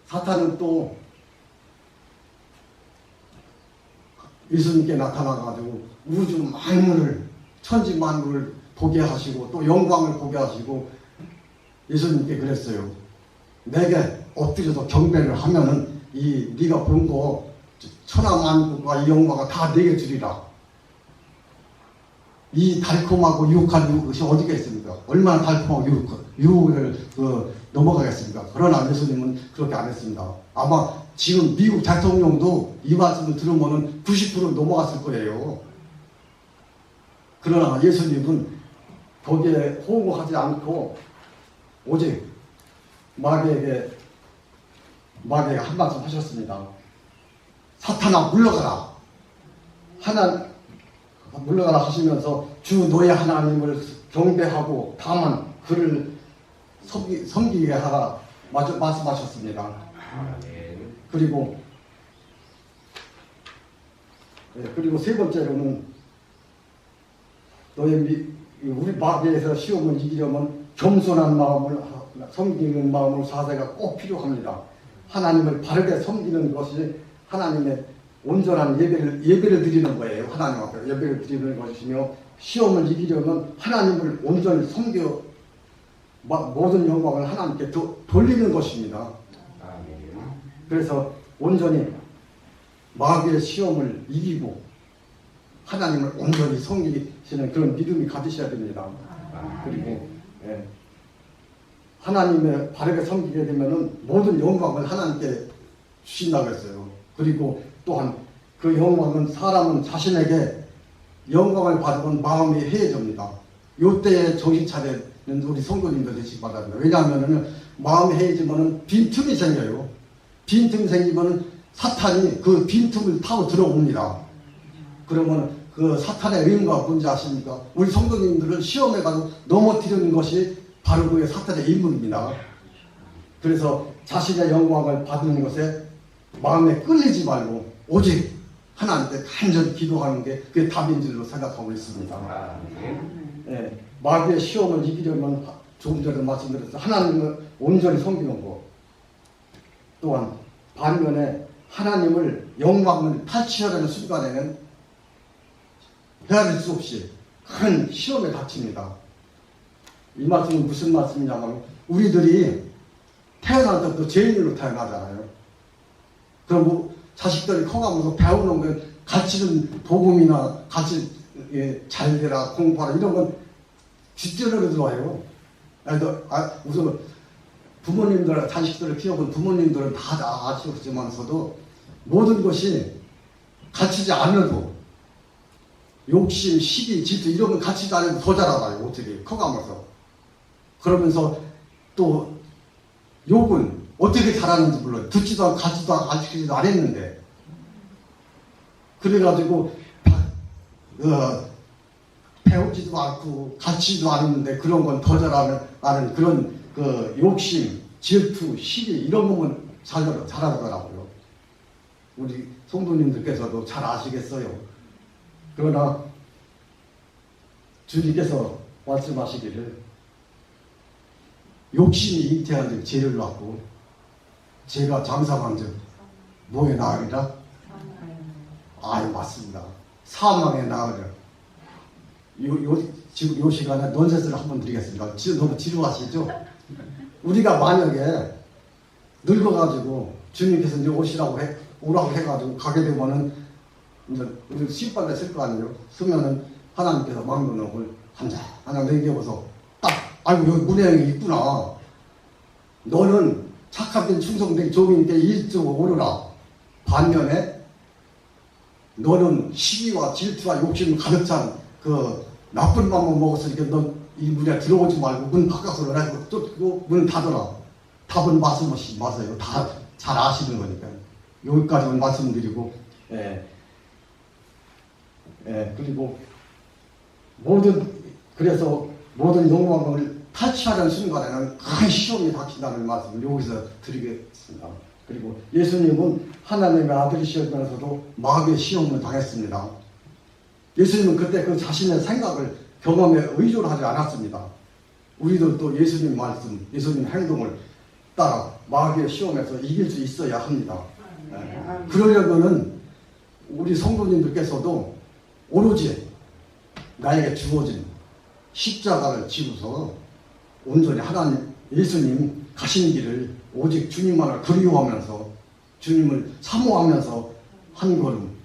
사탄은 또 예수님께 나타나가지고 우주 만물을 천지 만물을 보게 하시고 또 영광을 보게 하시고 예수님께 그랬어요. 내게 엎드려서 경배를 하면은 네가 본 거 천하 만국과 이 영광을 다 내게 주리라. 이 달콤하고 유혹한 것이 어디가 있습니까? 얼마나 달콤하고 유혹을 넘어가겠습니까? 그러나 예수님은 그렇게 안 했습니다. 아마 지금 미국 대통령도 이 말씀을 들으면 90% 넘어갔을 거예요. 그러나 예수님은 거기에 호응하지 않고 오직 마귀에게 한 말씀 하셨습니다. 사탄아 물러가라. 물러가라 하시면서 주 너의 하나님을 경배하고 다만 그를 섬기게 하라 말씀하셨습니다. 그리고 세 번째로는 우리 마귀에서 시험을 이기려면 겸손한 마음을 섬기는 마음으로 사세가 꼭 필요합니다. 하나님을 바르게 섬기는 것이 하나님의 온전한 예배를 드리는 거예요. 하나님 앞에 예배를 드리는 것이며, 시험을 이기려면 하나님을 온전히 섬겨 모든 영광을 하나님께 돌리는 것입니다. 그래서 온전히 마귀의 시험을 이기고 하나님을 온전히 섬기시는 그런 믿음이 가지셔야 됩니다. 그리고 하나님을 바르게 섬기게 되면은 모든 영광을 하나님께 주신다고 했어요. 그리고 또한 그 영광은 사람은 자신에게 영광을 받으면 마음이 해해집니다. 요때에 정신 차리는 우리 성도님들 되시기 바랍니다. 왜냐하면은 마음이 해해지면은 빈틈이 생겨요. 빈틈이 생기면은 사탄이 그 빈틈을 타고 들어옵니다. 그러면 그 사탄의 의무가 뭔지 아십니까? 우리 성도님들을 시험에 가서 넘어뜨리는 것이 바로 그 사탄의 임무입니다. 그래서 자신의 영광을 받는 것에 마음에 끌리지 말고 오직 하나님께 간절히 기도하는 게 그게 답인 줄로 생각하고 있습니다. 마귀의 시험을 이기려면 조금 전에 말씀드렸죠. 하나님을 온전히 섬기는 것. 또한 반면에 하나님을 영광을 탈취하려는 순간에는 헤아릴 수 없이 큰 시험에 닥칩니다. 이 말씀은 무슨 말씀이냐면, 우리들이 태어날 때부터 죄인으로 태어나잖아요. 그럼 자식들이 커가면서 배우는 건 가르치는 복음이나 같이 잘 되라, 공부하라 이런 건 뒷전으로 들어와요. 우선 부모님들, 자식들을 키워본 부모님들은 다 아시겠지만서도 모든 것이 가르치지 않아도 욕심, 시기, 질투 이런 건 가르치지 않아도 더 잘하다요. 어떻게 커가면서. 그러면서 또 욕은 어떻게 잘하는지 몰라요. 듣지도 않고 가르치지도 않고 가르치지도 안 했는데. 그래가지고 배우지도 않고 가르치지도 않았는데 그런 건 더 잘하는 그런 그 욕심, 질투, 시기 이런 거면 잘하더라고요. 우리 성도님들께서도 잘 아시겠어요. 그러나 주님께서 말씀하시기를 욕심이 잉태한 즉 죄를 낳고 죄가 장사한 즉 뭐에 나으리라? 아유 맞습니다. 사망에 나으리라. 지금 요 시간에 논세스를 한번 드리겠습니다. 너무 지루하시죠? 우리가 만약에 늙어가지고 주님께서 이제 오라고 해가지고 가게 되면은 이제 신발을 쓸 거 아니에요? 쓰면은 하나님께서 망론을 한장 내겨서 딱, 아이고 여기 문양이 있구나. 너는 착하게 충성된 종인께 일찍 오르라. 반면에 너는 시기와 질투와 욕심을 가득 찬 그 나쁜 맘만 먹었으니까 넌 이 문에 들어오지 말고 문 바깥으로 나가고 또 문 닫아라. 답은 말씀하시지 마세요. 다 잘 아시는 거니까. 여기까지만 말씀드리고, 그리고 그래서 모든 영광을 탈취하는 순간에는 큰 시험이 닥친다는 말씀을 여기서 드리겠습니다. 그리고 예수님은 하나님의 아들이시면서도 마귀의 시험을 당했습니다. 예수님은 그때 그 자신의 생각을 경험에 의존을 하지 않았습니다. 우리도 또 예수님 말씀, 예수님 행동을 따라 마귀의 시험에서 이길 수 있어야 합니다. 그러려면은 우리 성도님들께서도 오로지 나에게 주어진 십자가를 지고서 온전히 하나님, 예수님 가신 길을 오직 주님만을 그리워하면서 주님을 사모하면서 한 걸음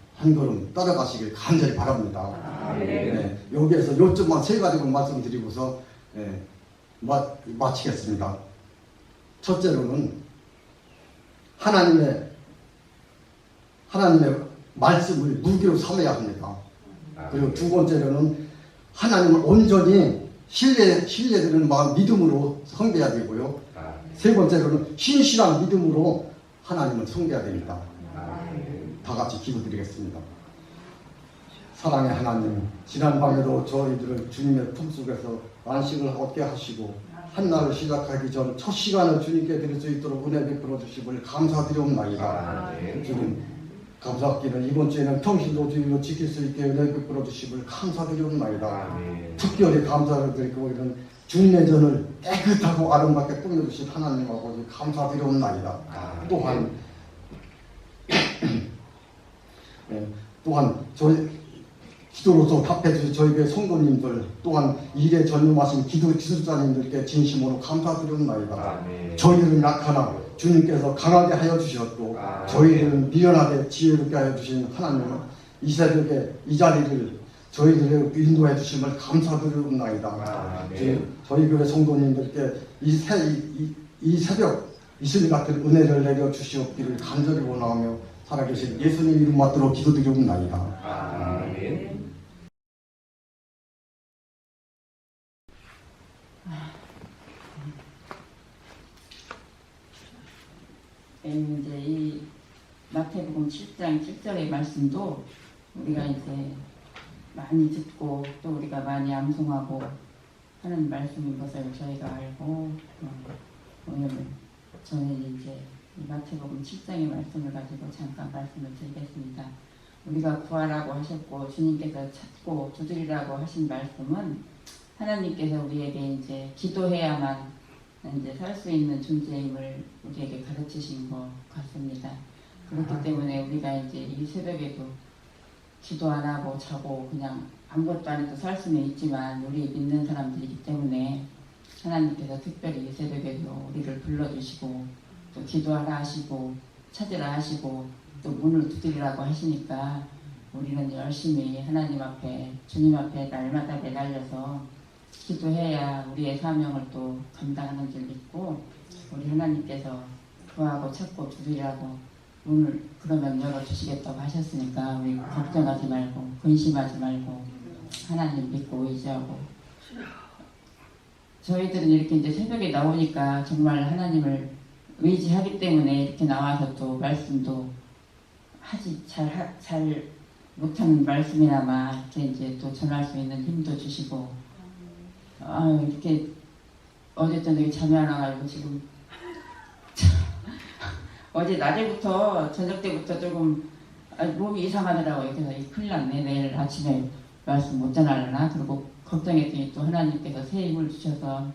따라가시길 간절히 바랍니다. 여기에서 요점만 세 가지만 말씀드리고서 마치겠습니다. 첫째로는 하나님의 말씀을 무기로 삼아야 합니다. 그리고 두 번째로는 하나님을 온전히 신뢰되는 마음, 믿음으로 섬겨야 되고요. 세 번째로는 신실한 믿음으로 하나님을 섬겨야 됩니다. 다 같이 기도드리겠습니다. 사랑의 하나님, 지난밤에도 저희들을 주님의 품속에서 안식을 얻게 하시고 한날을 시작하기 전 첫 시간을 주님께 드릴 수 있도록 은혜 베풀어 주심을 감사드리옵나이다. 주님 감사합기는 이번 주에는 평신도 주일로 지킬 수 있게 은혜 베풀어 주심을 감사드리옵나이다. 특별히 감사를 드리고 있는 주님의 전을 깨끗하고 아름답게 꾸며주신 하나님 아버지 감사드리옵나이다. 또한 저희 기도로서 답해주신 저희 교회 성도님들 또한 일에 전념하신 기술자님들께 진심으로 감사드리옵나이다. 저희들은 약하나 주님께서 강하게 하여 주셨고 저희들은 미련하게 지혜롭게 하여 주신 하나님은 이 새벽에 이 자리를 저희들을 인도해 주심을 감사드리옵나이다. 저희 교회 성도님들께 이 새벽 이슬 같은 은혜를 내려 주시옵기를 간절히 원하며 살아계신 예수님 이름 받들어 기도드리옵나이다. 아멘. 이제 이 마태복음 7장 7절의 말씀도 우리가 이제 많이 듣고 또 우리가 많이 암송하고 하는 말씀인 것을 저희가 알고 오늘 저는 이제 이 마태복음 7장의 말씀을 가지고 잠깐 말씀을 드리겠습니다. 우리가 구하라고 하셨고 주님께서 찾고 두드리라고 하신 말씀은 하나님께서 우리에게 이제 기도해야만 이제 살 수 있는 존재임을 우리에게 가르치신 것 같습니다. 그렇기 때문에 우리가 이제 이 새벽에도 기도 안 하고 자고 그냥 아무것도 안 해도 살 수는 있지만 우리 믿는 사람들이기 때문에 하나님께서 특별히 이 새벽에도 우리를 불러주시고 또 기도하라 하시고 찾으라 하시고 또 문을 두드리라고 하시니까 우리는 열심히 하나님 앞에 주님 앞에 날마다 매달려서 기도해야 우리의 사명을 또 감당하는 줄 믿고 우리 하나님께서 구하고 찾고 두드리라고 문을 그러면 열어주시겠다고 하셨으니까 우리 걱정하지 말고 근심하지 말고 하나님 믿고 의지하고 저희들은 이렇게 이제 새벽에 나오니까 정말 하나님을 의지하기 때문에 이렇게 나와서 또 말씀도 하지 잘 못하는 말씀이나마 이렇게 이제 또 전할 수 있는 힘도 주시고 이렇게 어제 저녁에 잠이 안 와가지고 지금 어제 낮에부터 저녁 때부터 조금 몸이 이상하더라고요. 그래서 큰일 났네. 내일 아침에 말씀 못 전하려나? 그리고 걱정했더니 또 하나님께서 새 힘을 주셔서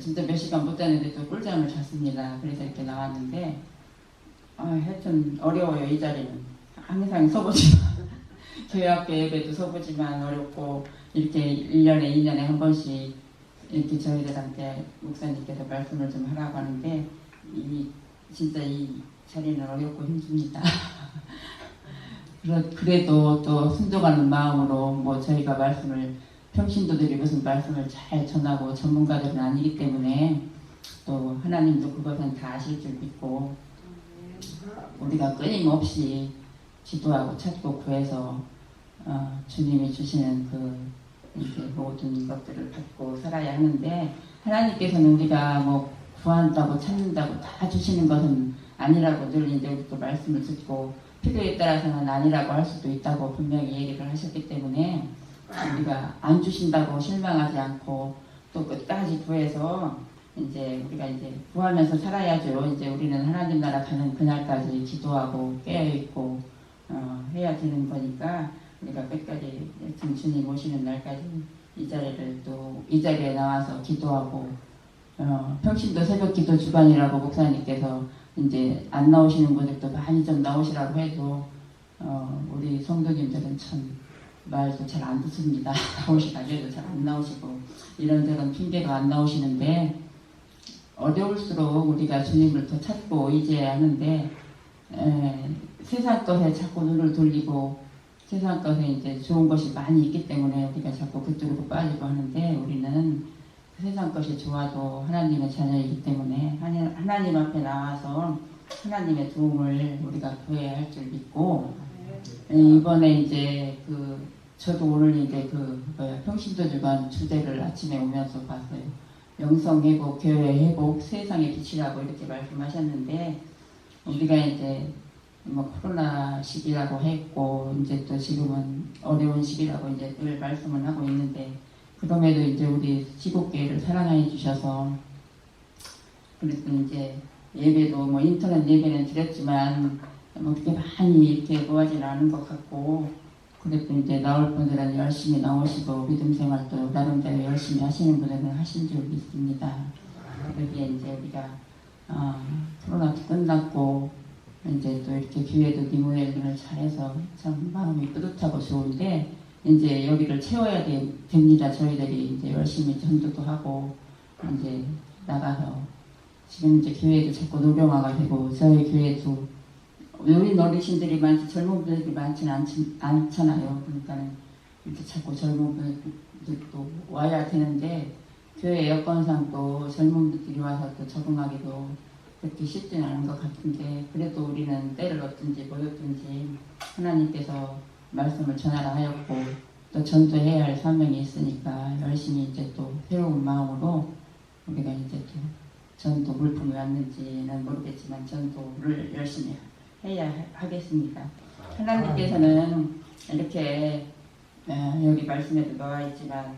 진짜 몇 시간 못 자는데 또 꿀잠을 잤습니다. 그래서 이렇게 나왔는데 하여튼 어려워요. 이 자리는 항상 서보지만 교회 학교 예배도 서보지만 어렵고 이렇게 1년에 2년에 한 번씩 이렇게 저희들한테 목사님께서 말씀을 좀 하라고 하는데 진짜 이 자리는 어렵고 힘듭니다. 그래도 또 순종하는 마음으로 뭐 저희가 말씀을 평신도들이 무슨 말씀을 잘 전하고 전문가들은 아니기 때문에 또 하나님도 그것은 다 아실 줄 믿고 우리가 끊임없이 기도하고 찾고 구해서 주님이 주시는 그 이제 모든 것들을 받고 살아야 하는데 하나님께서는 우리가 뭐 구한다고 찾는다고 다 주시는 것은 아니라고 늘 이제 우리 또 말씀을 듣고 필요에 따라서는 아니라고 할 수도 있다고 분명히 얘기를 하셨기 때문에 우리가 안 주신다고 실망하지 않고 또 끝까지 구해서 이제 우리가 이제 구하면서 살아야죠. 이제 우리는 하나님 나라 가는 그날까지 기도하고 깨어있고 해야 되는 거니까 우리가 끝까지 주님 오시는 날까지 이 자리에 나와서 기도하고 평신도 새벽 기도 주간이라고 목사님께서 이제 안 나오시는 분들도 많이 좀 나오시라고 해도 우리 성도님들은 참 말도 잘 안 듣습니다. 나오시라고 해도 잘 안 나오시고 이런저런 핑계로 안 나오시는데 어려울수록 우리가 주님을 더 찾고 의지해야 하는데 세상 것에 자꾸 눈을 돌리고 세상 것에 이제 좋은 것이 많이 있기 때문에 우리가 자꾸 그쪽으로 빠지고 하는데 우리는 세상 것이 좋아도 하나님의 자녀이기 때문에 하나님 앞에 나와서 하나님의 도움을 우리가 구해야 할 줄 믿고 이번에 이제 저도 오늘 이제 평신도 주간 주제를 아침에 오면서 봤어요. 영성 회복, 교회 회복, 세상의 빛이라고 이렇게 말씀하셨는데 우리가 이제 뭐 코로나 시기라고 했고 이제 또 지금은 어려운 시기라고 이제 늘 말씀을 하고 있는데 그럼에도 이제 우리 시국교회를 사랑해 주셔서 그래도 이제 예배도 뭐 인터넷 예배는 드렸지만 뭐 그렇게 많이 이렇게 모아지는 않은 것 같고 그래도 이제 나올 분들은 열심히 나오시고 믿음 생활도 나름대로 열심히 하시는 분들은 하신 줄 믿습니다. 여기에 이제 우리가 코로나도 끝났고 이제 또 이렇게 교회도 니모엘을 잘해서 참 마음이 뿌듯하고 좋은데 이제 여기를 채워야 됩니다. 저희들이 이제 열심히 전도도 하고 이제 나가서 지금 이제 교회도 자꾸 노령화가 되고 저희 교회도 우리 어르신들이 많지 젊은 분들이 많지는 않잖아요. 그러니까는 이렇게 자꾸 젊은 분들도 와야 되는데 교회 여건상 또 젊은 분들이 와서 또 적응하기도 그렇게 쉽지는 않은 것 같은데 그래도 우리는 때를 얻든지 뭐였든지 하나님께서 말씀을 전하라 하였고 또 전도해야 할 사명이 있으니까 열심히 이제 또 새로운 마음으로 우리가 이제 또 전도 물품이 왔는지는 모르겠지만 전도를 열심히 해야 하겠습니다. 하나님께서는 이렇게 여기 말씀에도 나와 있지만